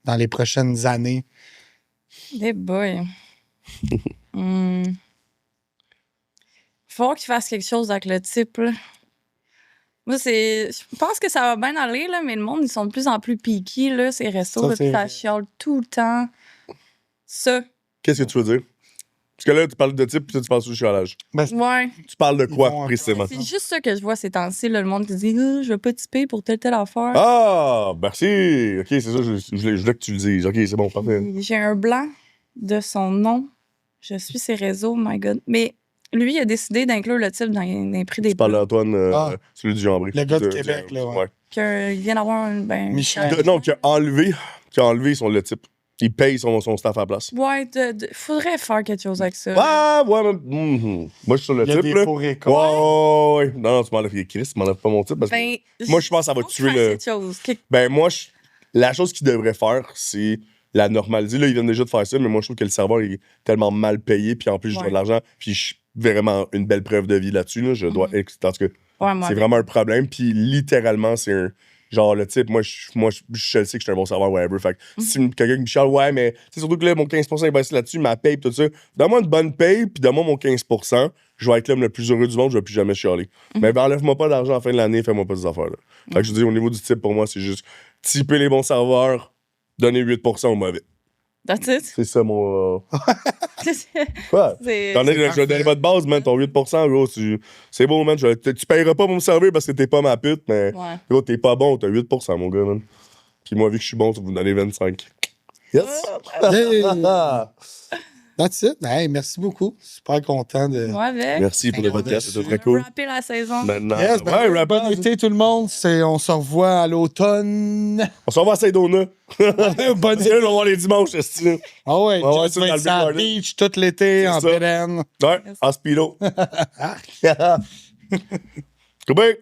dans les prochaines années? Eh boy. Faut qu'il fasse quelque chose avec le type, là. Moi, je pense que ça va bien aller, là, mais le monde, ils sont de plus en plus piqués, là, ces restos, là, puis ça chiale tout le temps. Ça. Qu'est-ce que tu veux dire? Parce que là, tu parles de type, puis toi, tu parles du chialage. Ouais. Tu parles de quoi, précisément? C'est juste ça que je vois ces temps-ci, là, le monde qui dit je veux pas typer pour telle affaire. Ah, merci! Ok, c'est ça, je voulais que tu le dises. Ok, c'est bon, parfait. J'ai un blanc de son nom. Je suis ses réseaux, my God. Mais lui, il a décidé d'inclure le type dans les prix des Tu parles plats. d'Antoine, celui du Jambry. Le gars de Québec, là, ouais. Qu'il vient d'avoir un. Michel. Non, qui a enlevé le type. Il paye son staff à la place. Ouais, faudrait faire quelque chose avec ça. Ouais, moi, je suis sur le Il y a type, des là. pour et Ouais. contre. Non, tu m'enlèves Chris, tu m'enlèves pas mon type. Parce que moi, je pense que ça va tuer le. Quelque chose. Ben, moi, la chose qu'il devrait faire, c'est la normaliser. Là, ils viennent déjà de faire ça, mais moi, je trouve que le serveur est tellement mal payé, puis en plus, je dois de l'argent, puis je suis vraiment une belle preuve de vie là-dessus. Là. Je dois. En tout cas, c'est vraiment un problème, puis littéralement, c'est un. Genre, le type, moi, je sais que je suis un bon serveur, whatever. Fait que si quelqu'un qui me chiale, ouais, mais c'est surtout que là, mon 15% est baissé là-dessus, ma paye, tout ça. Donne-moi une bonne paye, puis donne-moi mon 15%. Je vais être l'homme le plus heureux du monde, je vais plus jamais chialer. Mais ben, enlève-moi pas d'argent à la fin de l'année, fais-moi pas des affaires, là. Fait que je dis, au niveau du type, pour moi, c'est juste typer les bons serveurs, donner 8% aux mauvais. That's it. C'est ça, mon. Quoi? C'est. T'en es, je vais donner votre base, man, ton 8%, gros. C'est beau, man. Tu payeras pas pour me servir parce que t'es pas ma pute, mais. Ouais. Gros, t'es pas bon, t'as 8%, mon gars, man. Puis moi, vu que je suis bon, tu vas vous donner 25. Yes! Hey. That's it. Hey, merci beaucoup. Super content de. Ouais, avec. Merci pour le podcast, c'était très cool. Rapper la saison. Maintenant. Yes, ben, Ouais, bon été tout le monde. On se revoit à l'automne. On s'en va à Saint-Donat. Bonne C'est là, on va voir les dimanches, c'est Ah ouais, Ouais, tu ça, vas dans être le sur la Big Garden. beach tout l'été en C'est ça. Bédène. Ouais, en speedo. Goodbye!